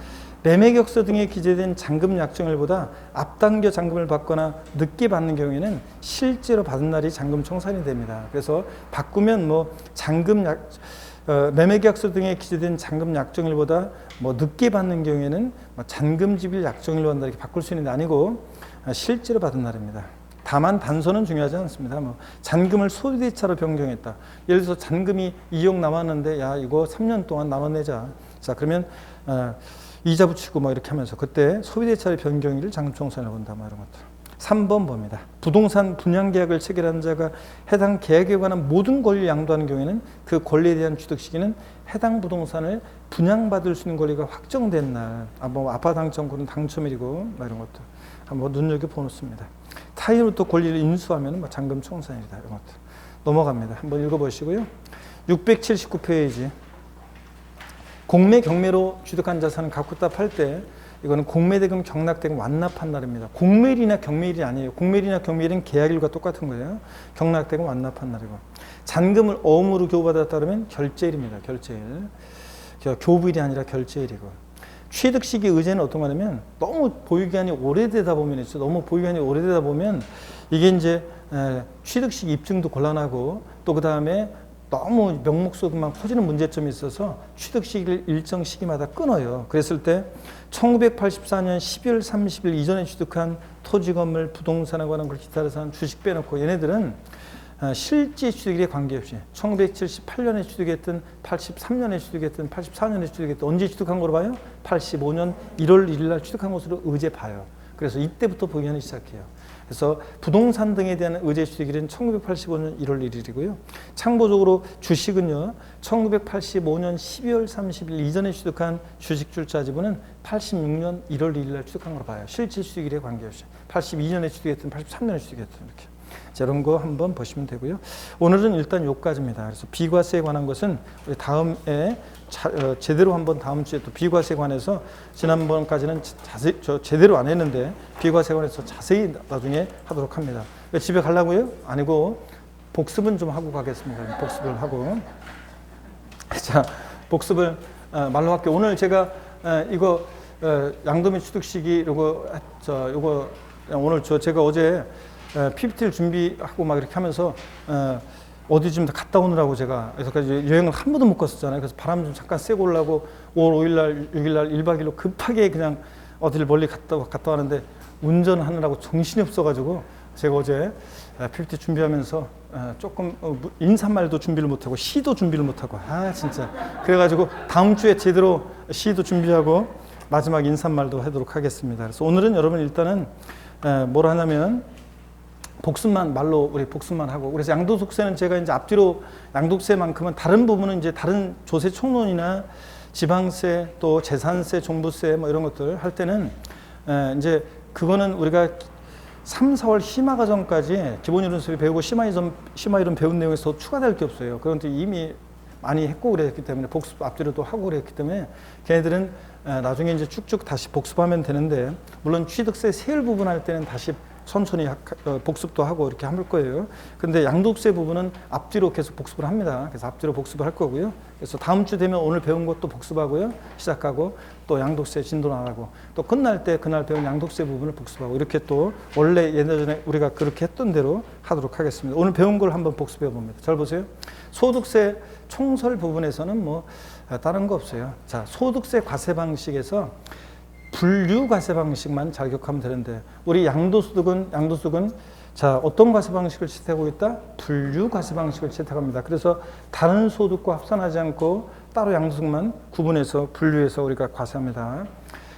매매격서 등에 기재된 잔금 약정일보다 앞당겨 잔금을 받거나 늦게 받는 경우에는 실제로 받은 날이 잔금 청산이 됩니다. 그래서 바꾸면 뭐 매매계약서 등에 기재된 잔금 약정일보다 늦게 받는 경우에는 잔금지bil 약정일로 한다 이렇게 바꿀 수 있는 게 아니고 실제로 받은 날입니다. 다만 단서는 중요하지 않습니다. 잔금을 소비대차로 변경했다. 예를 들어서 잔금이 2억 남았는데 야 이거 3년 동안 나눠내자. 자, 그러면 이자 붙이고 이렇게 하면서 그때 소비대차의 변경일을 잔금청산을 본다 이런 것들. 3번 봅니다. 부동산 분양계약을 체결한 자가 해당 계약에 관한 모든 권리를 양도하는 경우에는 그 권리에 대한 취득 시기는 해당 부동산을 분양받을 수 있는 권리가 확정된 날, 아파트 당첨권은 당첨일이고 이런 것들 한번 눈여겨보 놓습니다. 타인으로부터 권리를 인수하면 잔금 청산이다 이런 것들 넘어갑니다. 한번 읽어보시고요. 679페이지 공매 경매로 취득한 자산은 갖고 있다 팔 때 이거는 공매대금 경락대금 완납한 날입니다. 공매일이나 경매일이 아니에요. 공매일이나 경매일은 계약일과 똑같은 거예요. 경락대금 완납한 날이고 잔금을 어음으로 교부받았다 그러면 결제일입니다. 결제일. 교부일이 아니라 결제일이고 취득 시기 의제는 어떤 거냐면 너무 보유기한이 오래되다 보면 있죠. 너무 보유기한이 오래되다 보면 이게 이제 취득 시기 입증도 곤란하고 또 그 다음에 너무 명목소득만 커지는 문제점이 있어서 취득 시기를 일정 시기마다 끊어요. 그랬을 때 1984년 12월 30일 이전에 취득한 토지, 건물, 부동산에 관한 기타 자산, 주식 빼놓고 얘네들은 실제 취득일에 관계없이 1978년에 취득했든 83년에 취득했든 84년에 취득했든 언제 취득한 거로 봐요? 85년 1월 1일 날 취득한 것으로 의제 봐요. 그래서 이때부터 보유하기 시작해요. 그래서 부동산 등에 대한 의제 취득일은 1985년 1월 1일이고요. 참고적으로 주식은요. 1985년 12월 30일 이전에 취득한 주식출자 지분은 86년 1월 1일 날 취득한 걸로 봐요. 실제 취득일에 관계없이. 82년에 취득했든 83년에 취득했든 이렇게. 자, 이런 거 한번 보시면 되고요. 오늘은 일단 여기까지입니다. 그래서 비과세에 관한 것은 우리 다음에 제대로 한번 다음 주에 또 비과세에 관해서 지난번까지는 자세히 제대로 안 했는데 비과세에 관해서 자세히 나중에 하도록 합니다. 집에 가려고요? 아니고 복습은 좀 하고 가겠습니다. 복습을 하고. 자, 복습을 말로 할게요. 오늘 제가 이거 양도민 취득 시기 요거 오늘 제가 어제 PPT를 준비하고 이렇게 하면서 어디 좀 갔다 오느라고 제가 그래서까지 여행을 한 번도 못 갔었잖아요. 그래서 바람 좀 잠깐 쐬고 오려고 5월 5일 날 6일 날 1박 2일로 급하게 그냥 어디를 멀리 갔다 왔는데 운전하느라고 정신이 없어가지고 제가 어제 PPT 준비하면서 조금 인사말도 준비를 못하고 시도 준비를 못하고 진짜 그래가지고 다음 주에 제대로 시도 준비하고 마지막 인사말도 하도록 하겠습니다. 그래서 오늘은 여러분 일단은 뭐라 하냐면 복습만 말로 우리 복습만 하고 그래서 양도소득세는 제가 이제 앞뒤로 양도세만큼은 다른 부분은 이제 다른 조세 총론이나 지방세 또 재산세, 종부세 이런 것들 할 때는 이제 그거는 우리가 3, 4월 심화 과정까지 기본이론수를 배우고 심화 이론 배운 내용에서 추가될 게 없어요. 그런데 이미 많이 했고 그랬기 때문에 복습 앞뒤로 또 하고 그랬기 때문에 걔네들은 나중에 이제 쭉쭉 다시 복습하면 되는데 물론 취득세 세율 부분 할 때는 다시 천천히 복습도 하고 이렇게 할 거예요. 근데 양도세 부분은 앞뒤로 계속 복습을 합니다. 그래서 앞뒤로 복습을 할 거고요. 그래서 다음 주 되면 오늘 배운 것도 복습하고요. 시작하고 또 양도세 진도 나가고 또 끝날 때 그날 배운 양도세 부분을 복습하고 이렇게 또 원래 예전에 우리가 그렇게 했던 대로 하도록 하겠습니다. 오늘 배운 걸 한번 복습해 봅니다. 잘 보세요. 소득세 총설 부분에서는 뭐 다른 거 없어요. 자, 소득세 과세 방식에서 분류 과세 방식만 잘 기억하면 되는데 우리 양도소득은 자, 어떤 과세 방식을 채택하고 있다? 분류 과세 방식을 채택합니다. 그래서 다른 소득과 합산하지 않고 따로 양도소득만 구분해서 분류해서 우리가 과세합니다.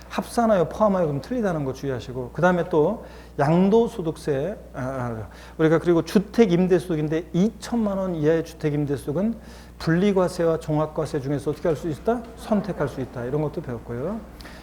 합산하여 포함하여 그럼 틀리다는 거 주의하시고 그 다음에 또 양도소득세 우리가 그리고 주택임대소득인데 2천만 원 이하의 주택임대소득은 분리과세와 종합과세 중에서 어떻게 할 수 있다? 선택할 수 있다. 이런 것도 배웠고요.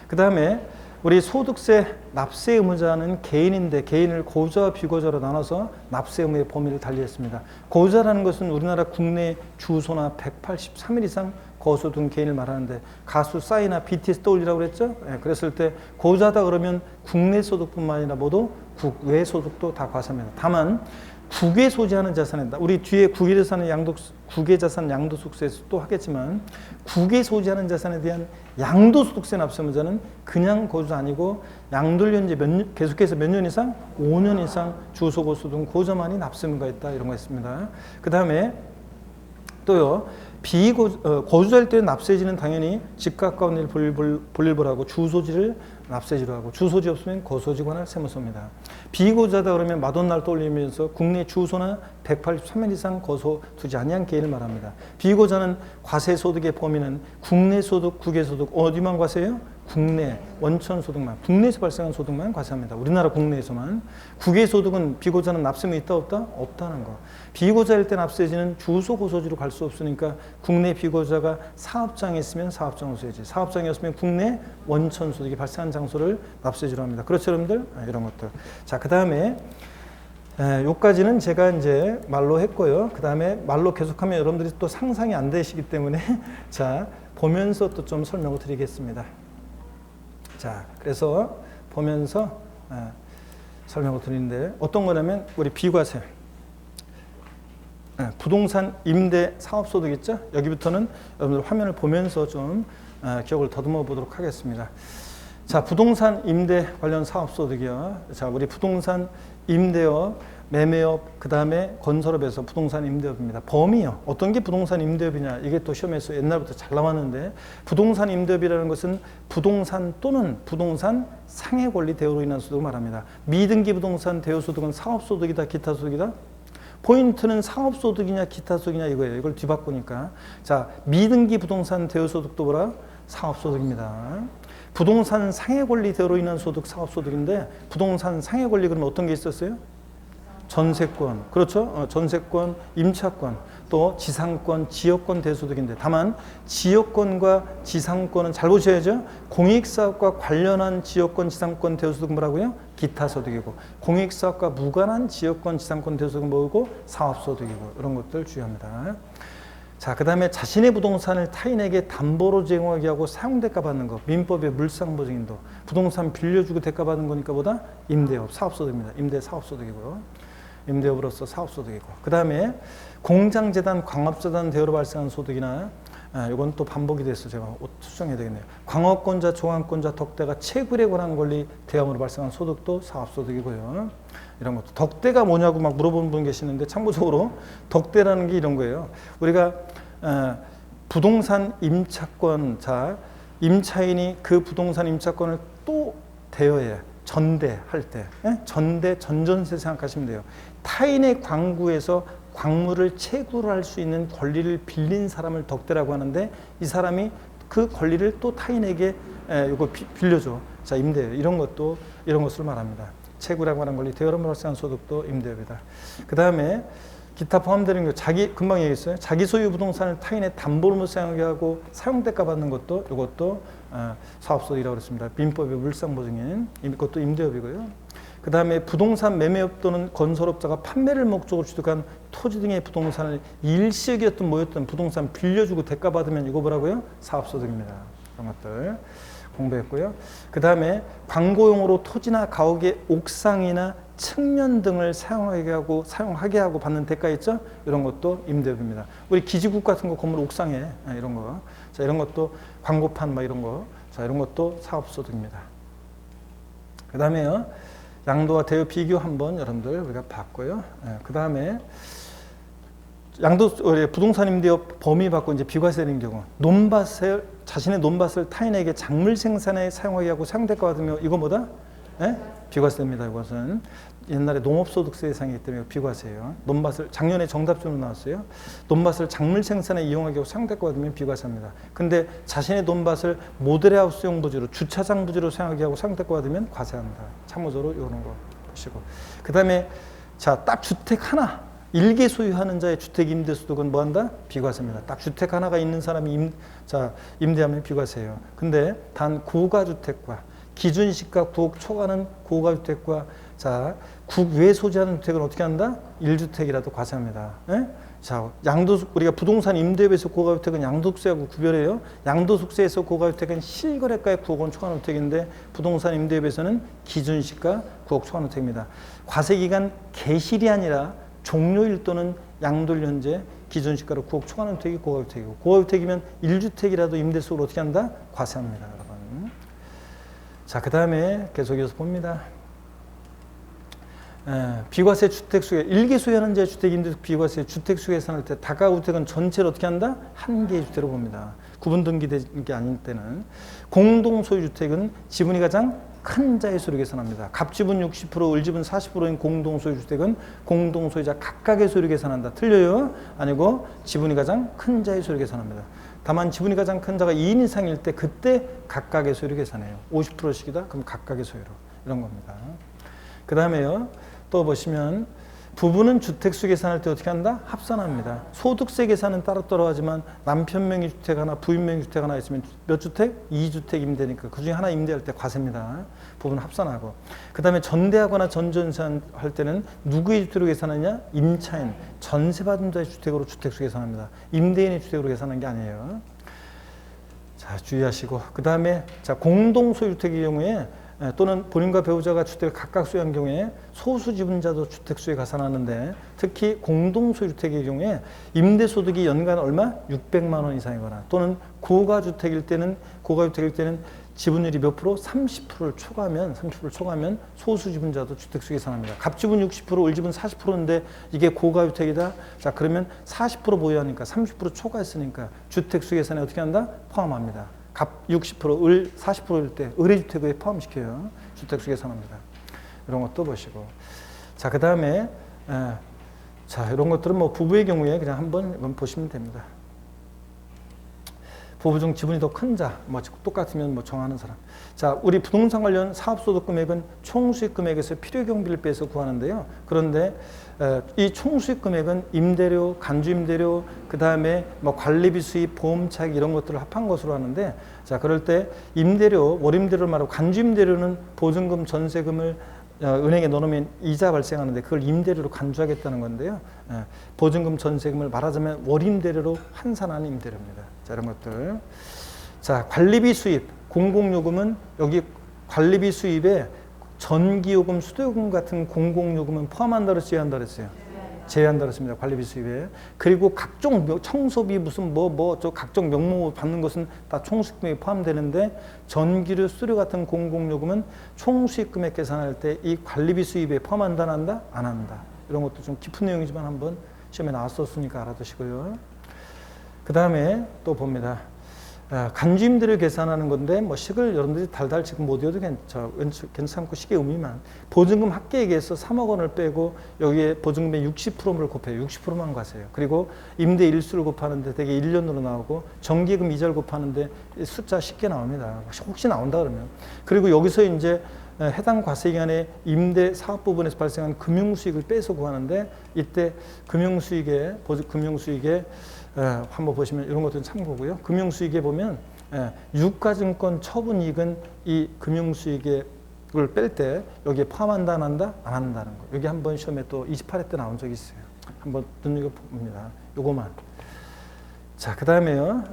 그 다음에 우리 소득세 납세 의무자는 개인인데 개인을 고자와 비고자로 나눠서 납세 의무의 범위를 달리했습니다. 고자라는 것은 우리나라 국내 주소나 183일 이상 거소둔 개인을 말하는데 가수 싸이나 BTS 떠올리라고 그랬죠? 네, 그랬을 때 고자다 그러면 국내 소득뿐만 아니라 모두 국외 소득도 다 과세합니다. 다만 국외 소지하는 자산이다. 우리 뒤에 국외 자산 양도소득세에서 또 하겠지만 국외 소지하는 자산에 대한 양도소득세 납세 의무자는 그냥 거주 아니고 양도를 계속해서 몇 년 이상? 5년 이상 주소 거소둔 고자만이 납세 의무가 있다. 이런 거 있습니다. 그 다음에 또요. 거주자일 때는 납세지는 당연히 집 가까운 일 볼일벌하고 주소지를 납세지로 하고 주소지 없으면 거소지 관할 세무서입니다. 비고자다 그러면 마돈날 떠올리면서 국내 주소나 183일 이상 거소 두지 아니한 개인을 말합니다. 비고자는 과세소득의 범위는 국내 소득, 국외 소득 어디만 과세해요? 국내 원천 소득만, 국내에서 발생한 소득만 과세합니다. 우리나라 국내에서만. 국외 소득은 비고자는 납세무 있다 없다? 없다는 거. 비고자일 때 납세지는 주소 고소지로 갈 수 없으니까 국내 비고자가 사업장에 있으면 사업장 소득이지. 사업장이 없으면 국내 원천 소득이 발생한 장소를 납세지로 합니다. 그렇죠, 여러분들? 이런 것들. 자, 그 다음에 요까지는 제가 이제 말로 했고요. 그 다음에 말로 계속하면 여러분들이 또 상상이 안 되시기 때문에 자, 보면서 또 좀 설명을 드리겠습니다. 자, 그래서 보면서 설명을 드리는데 어떤 거냐면 우리 비과세 부동산 임대 사업소득 있죠? 여기부터는 여러분들 화면을 보면서 좀 기억을 더듬어 보도록 하겠습니다. 자, 부동산 임대 관련 사업소득이요. 자, 우리 부동산 임대업, 매매업, 그 다음에 건설업에서 부동산 임대업입니다. 범위요. 어떤 게 부동산 임대업이냐. 이게 또 시험에서 옛날부터 잘 나왔는데 부동산 임대업이라는 것은 부동산 또는 부동산 상해 권리 대여로 인한 소득을 말합니다. 미등기 부동산 대여 소득은 사업소득이다, 기타 소득이다. 포인트는 사업소득이냐 기타 소득이냐 이거예요. 이걸 뒤바꾸니까. 자, 미등기 부동산 대여 소득도 뭐라? 사업소득입니다. 부동산 상해 권리 대여로 인한 소득 사업소득인데 부동산 상해 권리 그러면 어떤 게 있었어요? 전세권, 그렇죠? 전세권, 임차권, 또 지상권, 지역권 대소득인데 다만 지역권과 지상권은 잘 보셔야죠. 공익사업과 관련한 지역권, 지상권 대소득은 뭐라고요? 기타소득이고 공익사업과 무관한 지역권, 지상권 대소득은 뭐고? 사업소득이고 이런 것들 주의합니다. 자, 그 다음에 자신의 부동산을 타인에게 담보로 제공하게 하고 사용대가 받는 거. 민법의 물상보증인도. 부동산 빌려주고 대가 받는 거니까 보다 임대업, 사업소득입니다. 임대 사업소득이고요. 임대업으로서 사업소득이고. 그 다음에 공장재단, 광업재단 대여로 발생한 소득이나 이건 또 반복이 돼서 제가 수정해야 되겠네요. 광업권자, 종합권자, 덕대가 채굴에 관한 권리 대항으로 발생한 소득도 사업소득이고요. 이런 것도. 덕대가 뭐냐고 막 물어보는 분 계시는데 참고적으로 덕대라는 게 이런 거예요. 우리가 부동산 임차권, 자, 임차인이 그 부동산 임차권을 또 대여해. 전대할 때. 전대, 전전세 생각하시면 돼요. 타인의 광구에서 광물을 채굴할 수 있는 권리를 빌린 사람을 덕대라고 하는데 이 사람이 그 권리를 또 타인에게 이거 빌려줘. 자, 임대예요. 이런 것을 말합니다. 채굴하고 하는 권리, 대여로 발생한 소득도 임대업이다. 그 다음에 기타 포함되는 거, 금방 얘기했어요. 자기 소유 부동산을 타인의 담보로 사용하게 하고 사용대가 받는 것도 이것도 사업소득이라고 그랬습니다. 민법의 물상보증인 이것도 임대업이고요. 그 다음에 부동산 매매업 또는 건설업자가 판매를 목적으로 취득한 토지 등의 부동산을 일시적이었든 뭐였든 부동산 빌려주고 대가 받으면 이거 뭐라고요? 사업소득입니다. 이런 것들 공부했고요. 그 다음에 광고용으로 토지나 가옥의 옥상이나 측면 등을 사용하게 하고 받는 대가 있죠? 이런 것도 임대료입니다. 우리 기지국 같은 거 건물 옥상에 이런 거, 자 이런 것도 광고판 막 이런 거, 자 이런 것도 사업소득입니다. 그 다음에요, 양도와 대여 비교 한번 여러분들 우리가 봤고요. 그 다음에 부동산 임대업 범위 받고 이제 비과세된 경우, 자신의 논밭을 타인에게 작물 생산에 사용하게 하고 사용대가 받으면 이거 뭐다? 비과세입니다. 이것은 옛날에 농업소득세 대상이기 때문에 비과세예요. 작년에 정답적으로 나왔어요. 논밭을 작물 생산에 이용하게 하고 사용대가 받으면 비과세입니다. 근데 자신의 논밭을 모델하우스용 부지로, 주차장 부지로 사용하게 하고 사용대가 받으면 과세합니다. 참고적으로 이런 거 보시고. 그 다음에 자, 딱 주택 하나, 일개 소유하는 자의 주택 임대소득은 뭐한다? 비과세입니다. 딱 주택 하나가 있는 사람이 임대하면 비과세예요. 근데 단 고가주택과 기준시가 9억 초과하는 고가주택과 자, 국외 소지하는 주택은 어떻게 한다? 1주택이라도 과세합니다. 자, 우리가 부동산 임대업에서 고가주택은 양도세하고 구별해요. 양도소득세에서 고가주택은 실거래가의 9억 원 초과하는 주택인데 부동산 임대업에서는 기준시가 9억 초과하는 주택입니다. 과세기간 개실이 아니라 종료일 또는 양도일 현재 기준시가로 9억 초과하는 주택이 고가주택이고, 고가주택이면 1주택이라도 임대소득을 어떻게 한다? 과세합니다, 여러분. 자, 그 다음에 계속 이어서 봅니다. 비과세 주택수에 일개 소유하는 자의 주택 임대소득 비과세 주택수 계산할 때 다가구택은 전체를 어떻게 한다? 한 개의 주택으로 봅니다. 구분 등기된 게 아닐 때는. 공동 소유 주택은 지분이 가장 큰 자의 소유를 계산합니다. 갑지분 60%, 을지분 40%인 공동 소유 주택은 공동 소유자 각각의 소유를 계산한다. 틀려요? 아니고 지분이 가장 큰 자의 소유를 계산합니다. 다만 지분이 가장 큰 자가 2인 이상일 때 그때 각각의 소유를 계산해요. 50%씩이다? 그럼 각각의 소유로. 이런 겁니다. 그 다음에요. 또 보시면 부부는 주택수 계산할 때 어떻게 한다? 합산합니다. 소득세 계산은 따로 하지만 남편 명의 주택 하나, 부인 명의 주택 하나 있으면 몇 주택? 2주택 임대니까 그 중에 하나 임대할 때 과세입니다. 부부는 합산하고. 그 다음에 전대하거나 전전세할 때는 누구의 주택으로 계산하냐? 임차인, 전세받은 자의 주택으로 주택수 계산합니다. 임대인의 주택으로 계산하는 게 아니에요. 자, 주의하시고. 그 다음에 자, 공동소유주택의 경우에 또는 본인과 배우자가 주택을 각각 소유한 경우에 소수 지분자도 주택수에 가산하는데, 특히 공동소유주택의 경우에 임대소득이 연간 얼마? 600만 원 이상이거나 또는 고가주택일 때는 지분율이 몇 프로? 30%를 초과하면 소수 지분자도 주택수에 계산합니다. 갑지분 60%, 을지분 40%인데 이게 고가주택이다. 자, 그러면 40% 보유하니까 30% 초과했으니까 주택수 계산에 어떻게 한다? 포함합니다. 갑 60%, 을 40%일 때 의뢰주택에 포함시켜요. 주택수 계산합니다. 이런 것도 보시고. 자, 그 다음에 자, 이런 것들은 뭐 부부의 경우에 그냥 한번 보시면 됩니다. 부부 중 지분이 더 큰 자, 뭐 똑같으면 뭐 정하는 사람. 자, 우리 부동산 관련 사업소득 금액은 총수익 금액에서 필요경비를 빼서 구하는데요. 그런데 이 총수익 금액은 임대료, 간주임대료, 그 다음에 뭐 관리비 수입, 보험 차익 이런 것들을 합한 것으로 하는데, 자, 그럴 때 임대료, 월임대료를 말하고 간주임대료는 보증금, 전세금을 은행에 넣어놓으면 이자 발생하는데 그걸 임대료로 간주하겠다는 건데요. 보증금, 전세금을 말하자면 월임대료로 환산하는 임대료입니다. 자, 이런 것들. 자, 관리비 수입, 공공요금은 여기 관리비 수입에 전기요금, 수도요금 같은 공공요금은 포함한다 그랬어요, 제외한다 그랬어요? 제외한다 그랬습니다. 관리비 수입에. 그리고 각종 청소비 무슨 저 각종 명목 받는 것은 다 총수익금에 포함되는데, 전기료, 수수료 같은 공공요금은 총수익금액 계산할 때 이 관리비 수입에 포함한다, 안 한다? 안 한다. 이런 것도 좀 깊은 내용이지만 한번 시험에 나왔었으니까 알아두시고요. 그 다음에 또 봅니다. 간주임대를 계산하는 건데 뭐 식을 여러분들이 달달 지금 못 외워도 괜찮고 식의 의미만, 보증금 합계액에서 3억 원을 빼고 여기에 보증금의 60%를 곱해요. 60%만 과세요. 그리고 임대 일수를 곱하는데 되게 1년으로 나오고, 정기금 이자를 곱하는데 숫자 쉽게 나옵니다. 혹시 나온다 그러면. 그리고 여기서 이제 해당 과세기간에 임대 사업 부분에서 발생한 금융수익을 빼서 구하는데, 이때 금융수익에 한번 보시면 이런 것들은 참고고요. 금융수익에 보면 유가증권 처분이익은 이 금융수익을 뺄 때 여기에 포함한다, 안 한다? 안 한다는 거. 여기 한번 시험에 또 28회 때 나온 적이 있어요. 한번 눈여겨봅니다. 요거만. 자, 그 다음에요.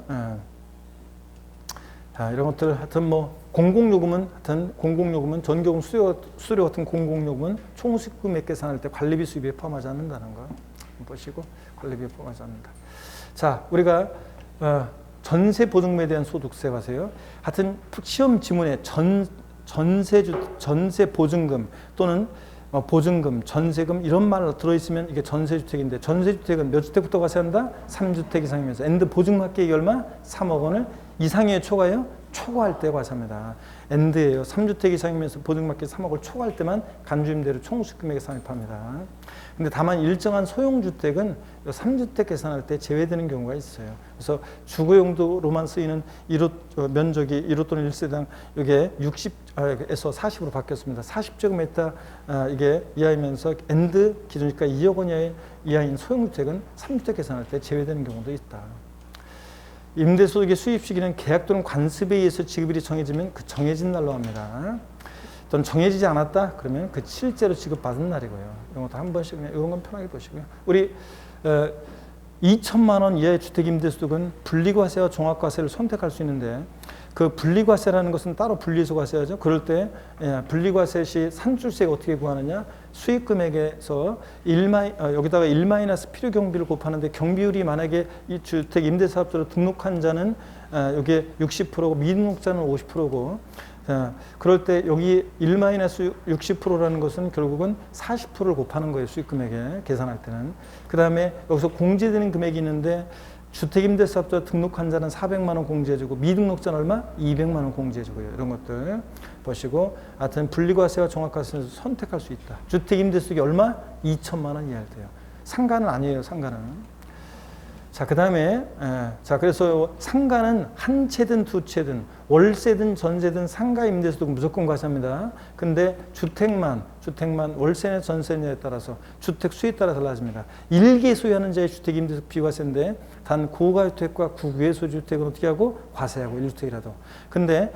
자, 이런 것들 하여튼 뭐 공공요금은 전기요금 수수료 같은 공공요금은 총 수익 금액 계산할 때 관리비 수입에 포함하지 않는다는 거 보시고 관리비에 포함하지 않는다. 자, 우리가 전세 보증금에 대한 소득세 과세요. 하여튼 시험 지문에 전세 보증금 또는 보증금, 전세금 이런 말 들어있으면 이게 전세주택인데 전세주택은 몇 주택부터 과세한다? 3주택 이상이면서 엔드 보증합계액이 얼마? 3억 원을 이상의 초과요? 초과할 때 과세합니다. 엔드예요. 3주택 이상이면서 보증합계액 3억을 초과할 때만 간주임대로 총수익금액에 산입합니다. 근데 다만 일정한 소형주택은 3주택 계산할 때 제외되는 경우가 있어요. 그래서 주거용도로만 쓰이는 1호 면적이 1호 또는 1세당 이게 60에서 40으로 바뀌었습니다. 40제곱미터 이게 이하이면서 엔드 기준이니까 2억 원 이하인 소형주택은 3주택 계산할 때 제외되는 경우도 있다. 임대소득의 수입 시기는 계약 또는 관습에 의해서 지급일이 정해지면 그 정해진 날로 합니다. 또는 정해지지 않았다? 그러면 그 실제로 지급받은 날이고요. 이런 것도 한 번씩 그냥 이런 건 편하게 보시고요. 우리 2천만 원 이하의 주택 임대소득은 분리과세와 종합과세를 선택할 수 있는데 그 분리과세라는 것은 따로 분리해서 과세하죠. 그럴 때 분리과세 시 산출세가 어떻게 구하느냐? 수익금액에서 여기다가 1- 필요 경비를 곱하는데 경비율이 만약에 이 주택 임대사업자로 등록한 자는 여기에 60%고 미등록자는 50%고 그럴 때 여기 1-60%라는 것은 결국은 40%를 곱하는 거예요. 수익금액에 계산할 때는. 그 다음에 여기서 공제되는 금액이 있는데 주택임대사업자 등록한 자는 400만 원 공제해주고 미등록자는 얼마? 200만 원 공제해주고요. 이런 것들 보시고 하여튼 분리과세와 종합과세에서 선택할 수 있다. 주택임대수익이 얼마? 2천만 원 이하일 때요. 상가는 아니에요. 상가는. 자, 그 다음에 자 그래서 상가는 한 채든 두 채든 월세든 전세든 상가 임대소득 무조건 과세합니다. 근데 주택만 월세냐 전세냐에 따라서 주택 수에 따라 달라집니다. 일개 소유하는 자의 주택 임대소득 비과세인데 단 고가주택과 구괴소 주택은 어떻게 하고 과세하고 1주택이라도. 근데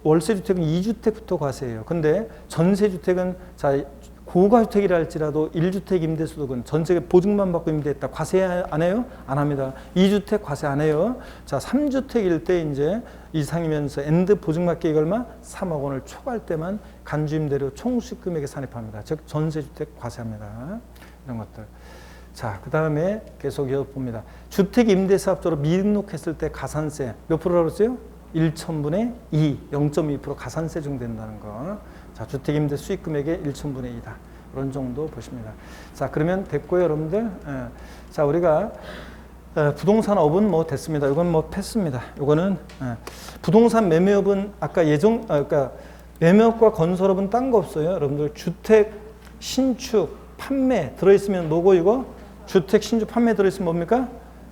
월세주택은 2주택부터 과세해요. 근데 전세주택은 자 고가주택이라 할지라도 1주택 임대소득은 전세 보증만 받고 임대했다. 과세 안 해요? 안 합니다. 2주택 과세 안 해요. 자, 3주택일 때 이제 이상이면서 엔드 보증받기액 얼마? 3억 원을 초과할 때만 간주임대료 총수익금액에 산입합니다. 즉 전세주택 과세합니다. 이런 것들. 자, 그 다음에 계속 이어봅니다. 주택 임대사업자로 미등록했을 때 가산세 몇 프로라고 했어요? 1,000분의 2, 0.2% 가산세 중된다는 거. 자, 주택임대 수익금액의 1,000분의 2다. 이런 정도 보십니다. 자, 그러면 됐고요, 여러분들. 자, 우리가 부동산업은 뭐 됐습니다. 이건 뭐 패스입니다. 이거는 부동산 매매업은 아까 그러니까 매매업과 건설업은 딴 거 없어요. 여러분들 주택 신축 판매 들어있으면 뭐고 이거? 주택 신축 판매 들어있으면 뭡니까?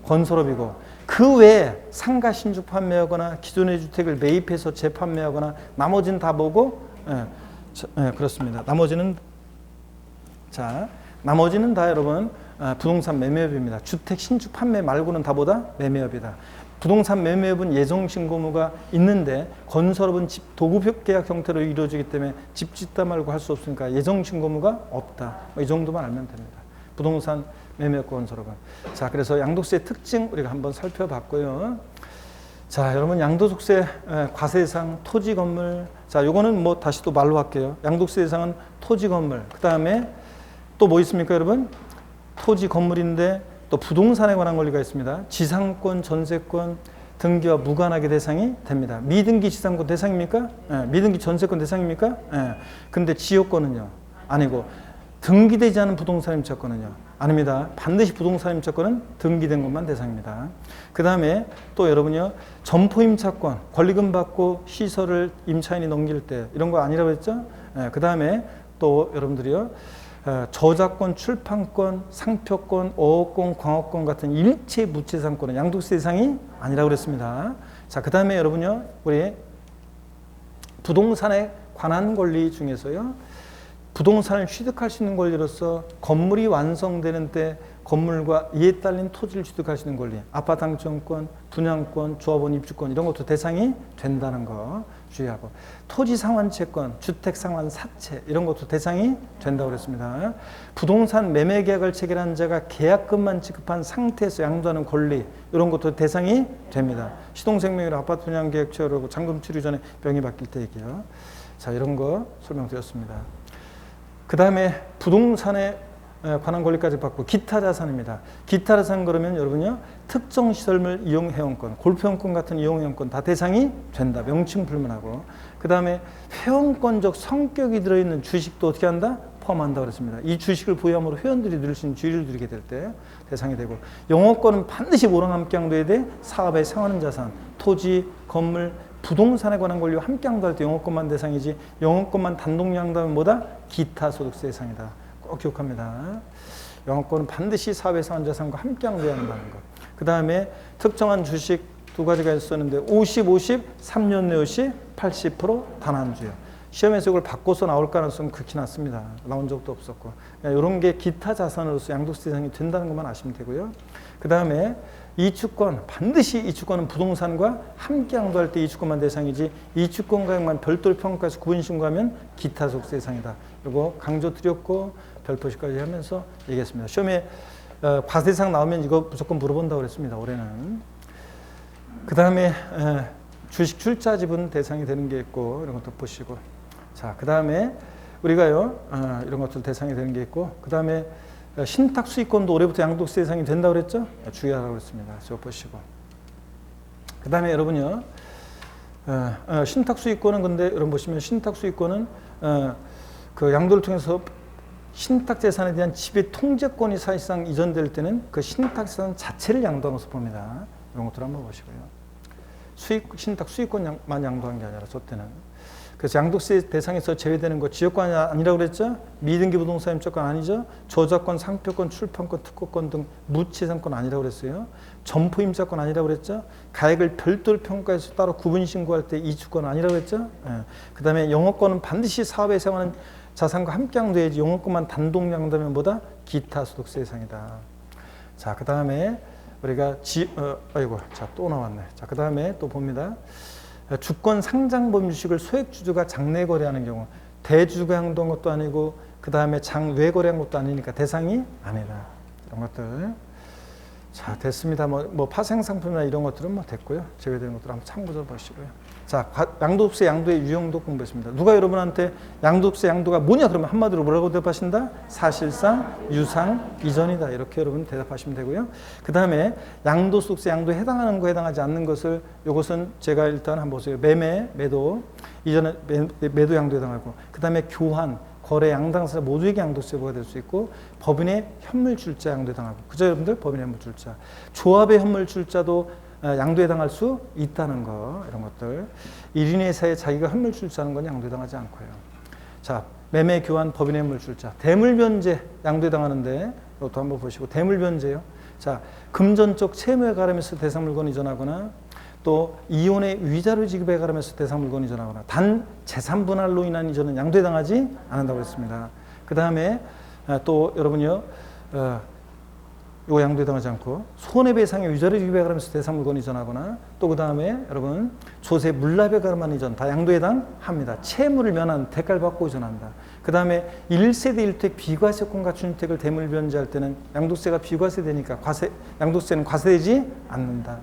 건설업이고. 그 외에 상가 신축 판매하거나 기존의 주택을 매입해서 재판매하거나 나머지는 다 뭐고? 그렇습니다. 나머지는 다 여러분 부동산 매매업입니다. 주택 신축 판매 말고는 다 보다 매매업이다. 부동산 매매업은 예정신고무가 있는데 건설업은 도급 계약 형태로 이루어지기 때문에 집 짓다 말고 할 수 없으니까 예정신고무가 없다. 이 정도만 알면 됩니다. 부동산 매매업과 건설업은. 자, 그래서 양도세 특징 우리가 한번 살펴봤고요. 자, 여러분 양도소득세 과세 대상 토지 건물. 자, 요거는 뭐 다시 또 말로 할게요. 양도세 대상은 토지 건물. 그 다음에 또 뭐 있습니까, 여러분? 토지 건물인데 또 부동산에 관한 권리가 있습니다. 지상권, 전세권 등기와 무관하게 대상이 됩니다. 미등기 지상권 대상입니까? 미등기 전세권 대상입니까? 근데 지역권은요? 아니고 등기되지 않은 부동산 임차권은요? 아닙니다. 반드시 부동산 임차권은 등기된 것만 대상입니다. 그 다음에 또 여러분요, 점포 임차권, 권리금 받고 시설을 임차인이 넘길 때 이런 거 아니라고 했죠? 그 다음에 또 여러분들이요, 저작권, 출판권, 상표권, 어업권, 광업권 같은 일체 무채상권은 양도세 대상이 아니라고 그랬습니다. 자, 그 다음에 여러분요, 우리 부동산에 관한 권리 중에서요, 부동산을 취득할 수 있는 권리로서 건물이 완성되는 때 건물과 이에 딸린 토지를 취득할 수 있는 권리, 아파트 당첨권, 분양권, 조합원 입주권 이런 것도 대상이 된다는 거. 주의하고, 토지 상환 채권, 주택 상환 사채 이런 것도 대상이 된다고 그랬습니다. 부동산 매매 계약을 체결한 자가 계약금만 지급한 상태에서 양도하는 권리 이런 것도 대상이 됩니다. 시동생명이나 아파트 분양 계획 체결하고 잔금 치료 전에 명의 바뀔 때 얘기요. 자, 이런 거 설명드렸습니다. 그 다음에 부동산에 관한 권리까지 받고 기타 자산입니다. 기타 자산 그러면 여러분요, 특정 시설물 이용 회원권, 골프 회원권 같은 이용 회원권 다 대상이 된다. 명칭 불문하고. 그 다음에 회원권적 성격이 들어있는 주식도 어떻게 한다? 포함한다 그랬습니다. 이 주식을 보유함으로 회원들이 누릴 수 있는 주의를 누리게 될 때 대상이 되고, 영업권은 반드시 뭐랑 함께 양도해야 돼? 사업에 상하는 자산, 토지, 건물, 부동산에 관한 권리와 함께 양도할 때 영업권만 대상이지, 영업권만 단독 양도하면 뭐다? 기타 소득세 대상이다. 꼭 기억합니다. 영업권은 반드시 사업에 상한 자산과 함께 양도해야 한다는 것. 그 다음에 특정한 주식 두 가지가 있었는데 50, 3년 내역시 80% 단한주요. 시험에서 이걸 바꿔서 나올 가능성은 극히 낮습니다. 나온 적도 없었고. 이런 게 기타 자산으로서 양도세 대상이 된다는 것만 아시면 되고요. 그 다음에 이주권, 반드시 이주권은 부동산과 함께 양도할 때 이주권만 대상이지, 이주권 가액만 별도로 평가해서 구분 신고하면 기타 소득세 대상이다. 이거 강조 드렸고 별표시까지 하면서 얘기했습니다. 시험에 과세대상 나오면 이거 무조건 물어본다고 그랬습니다. 올해는. 그 다음에 주식 출자 지분 대상이 되는 게 있고 이런 것도 보시고, 자, 그 다음에 우리가요 이런 것들 대상이 되는 게 있고, 그 다음에 신탁 수익권도 올해부터 양도세 대상이 된다고 그랬죠? 주의하라고 했습니다. 저거 보시고. 그 다음에 여러분요, 신탁 수익권은 근데 여러분 보시면 신탁 수익권은 그 양도를 통해서 신탁 재산에 대한 지배 통제권이 사실상 이전될 때는 그 신탁 재산 자체를 양도한 것을 봅니다. 이런 것들 한번 보시고요. 신탁 수익권만 양도한 게 아니라 저 때는. 그래서 양도세 대상에서 제외되는 거 지역권이 아니라고 그랬죠? 미등기 부동산 임차권 아니죠? 저작권, 상표권, 출판권, 특허권 등 무치상권 아니라고 그랬어요. 점포 임차권 아니라고 그랬죠? 가액을 별도로 평가해서 따로 구분 신고할 때 이주권 아니라고 그랬죠? 그 다음에 영업권은 반드시 사업에 사용하는 자산과 함께 양도해야지, 영업권만 단독 양도하면 뭐다? 기타 소득세 대상이다. 자, 그 다음에 우리가 자, 또 나왔네. 자, 그 다음에 또 봅니다. 주권 상장범 주식을 소액주주가 장내 거래하는 경우, 대주주가 양도한 것도 아니고 그 다음에 장외 거래한 것도 아니니까 대상이 아니다. 이런 것들. 자, 됐습니다. 뭐 파생 상품이나 이런 것들은 뭐 됐고요. 제외되는 것들 한번 참고 좀 보시고요. 자, 양도세 양도의 유형도 공부했습니다. 누가 여러분한테 양도세 양도가 뭐냐 그러면 한마디로 뭐라고 대답하신다? 사실상 유상 이전이다. 이렇게 여러분 대답하시면 되고요. 그 다음에 양도소득세 양도에 해당하는 거 해당하지 않는 것을, 요것은 제가 일단 한번 보세요. 매매, 매도, 이전에 매도 양도에 해당하고, 그 다음에 교환, 거래, 양당사 모두에게 양도세 부과될 수 있고, 법인의 현물 출자 양도에 해당하고, 그죠 여러분들? 법인의 현물 출자, 조합의 현물 출자도 양도에 해당할 수 있다는 거, 이런 것들. 1인 회사에 자기가 현물 출자하는 건 양도에 해당하지 않고요. 자, 매매, 교환, 법인의 현물 출자, 대물변제 양도에 해당하는데 이것도 한번 보시고, 대물변제요. 자, 금전적 채무에 가름해서 대상 물건 이전하거나, 또 이혼의 위자료 지급에 가름해서 대상 물건 이전하거나, 단 재산 분할로 인한 이전은 양도에 해당하지 않는다고 했습니다. 그 다음에 또 여러분요, 이거 양도에 해당하지 않고, 손해배상의 위자료 지급에 가름해서 대상 물건 이전하거나, 또 그 다음에 여러분 조세 물납에 가름한 이전 다 양도에 해당합니다. 채무를 면한 대가를 받고 이전한다. 그 다음에 1세대 1택 비과세권 갖춘 주택을 대물변제할 때는 양도세가 비과세되니까 양도세는 과세되지 않는다.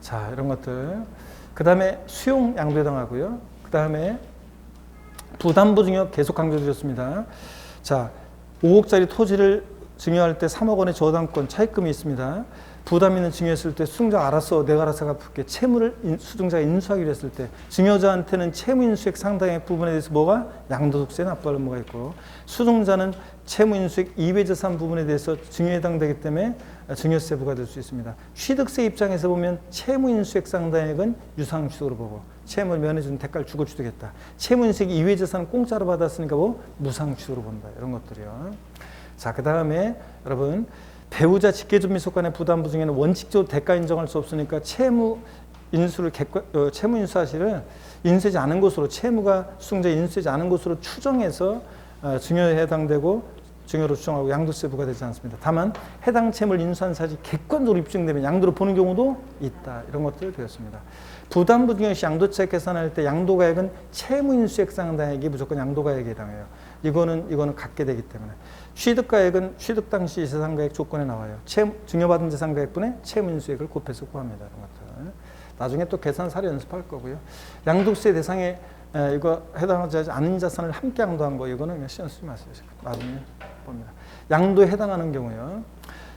자, 이런 것들. 그 다음에 수용 양도에 해당하고요. 그 다음에 부담부 증여 계속 강조드렸습니다. 자, 5억짜리 토지를 증여할 때 3억 원의 저당권 차입금이 있습니다. 부담 있는 증여했을 때 수증자가 내가 알아서 갚을게, 채무를 수증자가 인수하기로 했을 때 증여자한테는 채무 인수액 상당의 부분에 대해서 뭐가? 양도소득세 납부할 의무가 있고, 수증자는 채무 인수액 이외 재산 부분에 대해서 증여에 해당되기 때문에 증여세 부과될 수 있습니다. 취득세 입장에서 보면 채무 인수액 상당액은 유상취득으로 보고, 채무를 면해주는 대가를 주고 취득했다. 채무 인수액 이외 재산은 공짜로 받았으니까 뭐 무상취득으로 본다. 이런 것들이요. 자, 그 다음에 여러분, 배우자 직계존 미속간의 부담부 중에는 원칙적으로 대가 인정할 수 없으니까 채무 인수 사실을 인수하지 않은 것으로, 채무가 수증자에 인수하지 않은 것으로 추정해서 증여에 해당되고, 증여로 추정하고 양도세 부과되지 않습니다. 다만 해당 채무를 인수한 사실이 객관적으로 입증되면 양도를 보는 경우도 있다. 이런 것들을 배웠습니다. 부담부 증여 시 양도차익 계산할 때 양도가액은 채무 인수액 상당액이 무조건 양도가액에 해당해요. 이거는 갖게 되기 때문에. 취득가액은 취득 당시 재산가액 조건에 나와요. 증여받은 재산가액분의 채무 인수액을 곱해서 구합니다. 이런 것들. 나중에 또 계산 사례 연습할 거고요. 양도세 대상에 이거 해당하지 않은 자산을 함께 양도한 거 이거는 그냥 신경 쓰지 마세요. 나중에 봅니다. 양도에 해당하는 경우요.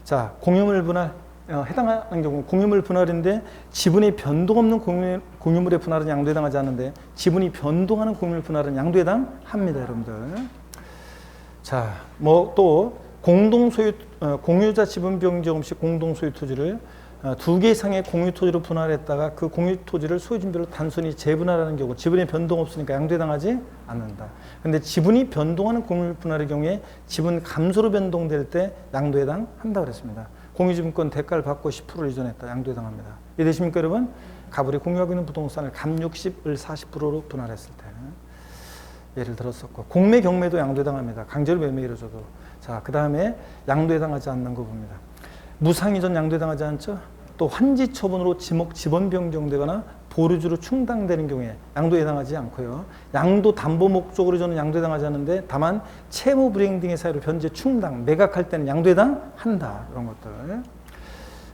자, 공유물 분할 해당하는 경우 공유물 분할인데 지분이 변동 없는 공유물의 분할은 양도에 해당하지 않는데 지분이 변동하는 공유물 분할은 양도에 해당합니다, 여러분들. 자, 뭐 또 공동소유 공유자 지분 변경 없이 공동소유 토지를 두 개 이상의 공유 토지로 분할했다가 그 공유 토지를 소유진별로 단순히 재분할하는 경우 지분이 변동 없으니까 양도에 해당하지 않는다. 근데 지분이 변동하는 공유 분할의 경우에 지분 감소로 변동될 때 양도에 해당한다 그랬습니다. 공유지분권 대가를 받고 10%를 이전했다. 양도에 해당합니다. 이해되십니까, 여러분? 가불이 공유하고 있는 부동산을 감 60을 40%로 분할했을 때 예를 들었었고 공매 경매도 양도에 해당합니다. 강제로 매매를 줘도. 자, 그 다음에 양도에 해당하지 않는 거 봅니다. 무상이전 양도에 해당하지 않죠? 또 환지 처분으로 지번 변경되거나 보류주로 충당되는 경우에 양도에 해당하지 않고요. 양도 담보 목적으로 저는 양도에 해당하지 않는데 다만 채무 불이행 등의 사유로 변제 충당, 매각할 때는 양도에 해당한다. 이런 것들.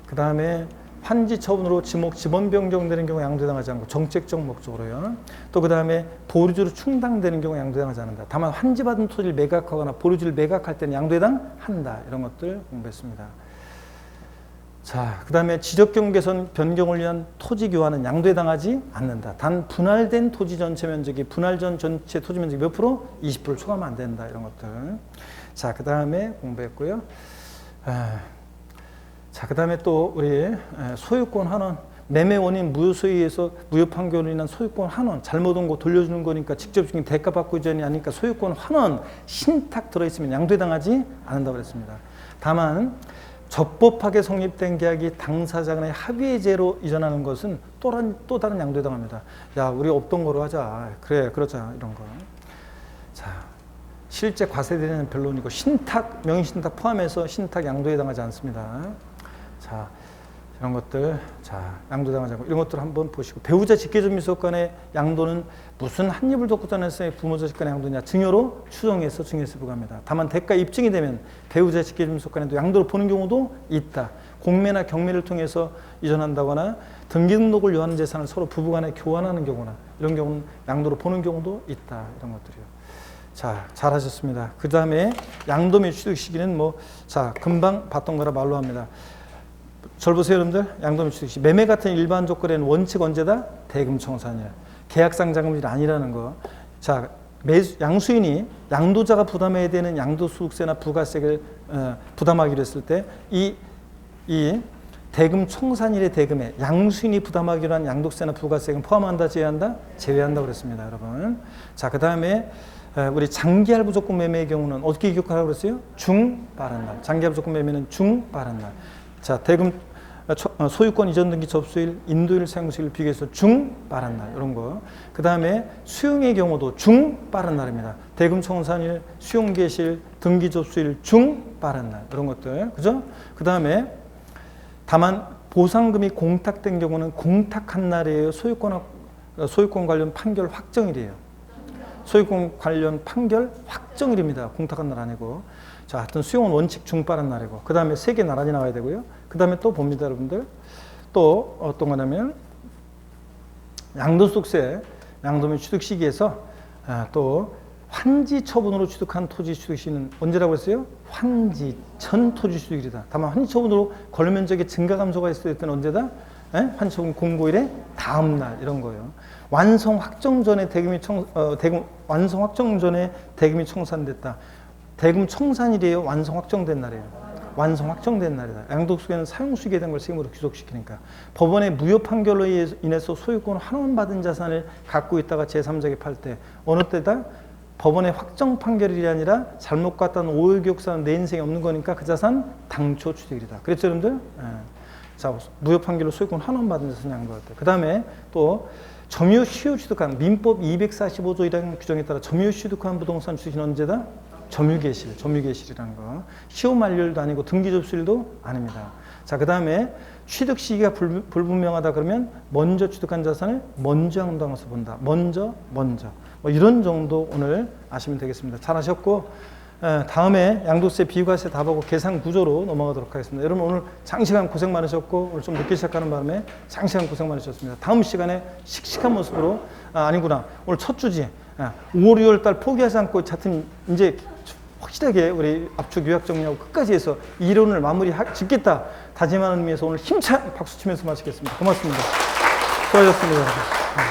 그 다음에 환지 처분으로 지번 변경되는 경우 양도에 해당하지 않고 정책적 목적으로요. 또 그 다음에 보류주로 충당되는 경우 양도에 해당하지 않는다. 다만 환지받은 토지를 매각하거나 보류주를 매각할 때는 양도에 해당한다. 이런 것들 공부했습니다. 자, 그 다음에 지적경 개선 변경을 위한 토지 교환은 양도에 해당하지 않는다. 단 분할된 토지 전체 면적이 분할 전 전체 토지 면적이 몇 프로? 20%를 초과하면 안 된다. 이런 것들. 자, 그 다음에 공부했고요. 자, 그 다음에 또 우리 소유권 환원. 매매 원인 무효소유에서 무효 판결로 인한 소유권 환원. 잘못 온 거 돌려주는 거니까 직접적인 대가 받고 이전이 아니니까 소유권 환원 신탁 들어있으면 양도에 해당하지 않는다고 그랬습니다. 다만 적법하게 성립된 계약이 당사자 간의 합의제로 이전하는 것은 또 다른 양도에 해당합니다. 야, 우리 없던 거로 하자. 그래, 그러자. 이런 거. 자, 실제 과세대는 변론이고 신탁, 명의신탁 포함해서 신탁 양도에 해당하지 않습니다. 자, 이런 것들, 자, 양도에 해당하지 않고 이런 것들 한번 보시고 배우자 직계존미속 간의 양도는 무슨 한 입을 덮고 자면서의 부모자 간의 양도냐 증여로 추정해서 증여세 부과합니다. 다만 대가 입증이 되면 배우자 직계존미속 간에도 양도를 보는 경우도 있다. 공매나 경매를 통해서 이전한다거나 등기등록을 요하는 재산을 서로 부부간에 교환하는 경우나 이런 경우는 양도를 보는 경우도 있다. 이런 것들이요. 자, 잘하셨습니다. 그 다음에 양도매 취득 시기는 자, 금방 봤던 거라 말로 합니다. 절 보세요, 여러분들. 양도매 취득 시 매매 같은 일반 조건에는 원칙 언제다? 대금 청산일. 계약상 자금일이 아니라는 거. 자, 양수인이 양도자가 부담해야 되는 양도소득세나 부가세를 부담하기로 했을 때 이 대금 청산일의 대금에 양수인이 부담하기로 한 양도세나 부가세는 포함한다, 제외한다? 제외한다고 그랬습니다, 여러분. 자, 그 다음에 우리 장기할부 조건 매매의 경우는 어떻게 기억하라고 그랬어요? 중 빠른 날. 장기할부 조건 매매는 중 빠른 날. 자, 대금 소유권 이전 등기 접수일, 인도일, 사용수일 비교해서 중 빠른 날 이런 거. 그 다음에 수용의 경우도 중 빠른 날입니다. 대금 청산일, 수용 개시일, 등기 접수일 중 빠른 날 이런 것들, 그죠? 그 다음에 다만 보상금이 공탁된 경우는 공탁한 날이에요. 소유권 관련 판결 확정일이에요. 소유권 관련 판결 확정일입니다. 공탁한 날 아니고. 자, 하여튼 수용은 원칙 중 빠른 날이고. 그 다음에 세 개 나란히 나와야 되고요. 그 다음에 또 봅니다, 여러분들. 또 어떤 거냐면 양도소득세, 양도매 취득 시기에서 또 환지 처분으로 취득한 토지 취득 시기는 언제라고 했어요? 환지 전 토지 취득일이다. 다만 환지 처분으로 권리 면적의 증가 감소가 있을 때는 언제다? 환지 처분 공고일의 다음 날 이런 거예요. 완성 확정 전에 완성 확정 전에 대금이 청산됐다. 대금 청산일이에요. 완성 확정된 날이에요. 완성 확정된 날이다. 양도소득세는 사용수익에 대한 걸 세금으로 귀속시키니까. 법원의 무효 판결로 인해서 소유권 환원받은 자산을 갖고 있다가 제3자에게 팔 때 어느 때다? 법원의 확정 판결이 아니라 잘못 갔다는 오해교육사는 내 인생에 없는 거니까 그 자산 당초 취득일이다. 그랬죠, 여러분들? 자, 무효 판결로 소유권 환원받은 자산 양도할 때. 그 다음에 또 점유 시효 취득한 민법 245조 1항 규정에 따라 점유 취득한 부동산 취득은 언제다? 점유계실이라는 거. 시효 만료일도 아니고 등기 접수일도 아닙니다. 자, 그 다음에 취득 시기가 불분명하다 그러면 먼저 취득한 자산을 먼저 양도하면서 본다. 먼저. 뭐 이런 정도 오늘 아시면 되겠습니다. 잘 하셨고, 다음에 양도세, 비과세 답하고 계산 구조로 넘어가도록 하겠습니다. 여러분 오늘 장시간 고생 많으셨고, 오늘 좀 늦게 시작하는 바람에 장시간 고생 많으셨습니다. 다음 시간에 씩씩한 모습으로, 아니구나. 오늘 첫 주지. 5월, 6월 달 포기하지 않고 하여튼 이제 확실하게 우리 압축 요약 정리하고 끝까지 해서 이론을 마무리 짓겠다 다짐하는 의미에서 오늘 힘찬 박수 치면서 마치겠습니다. 고맙습니다. 수고하셨습니다, 여러분.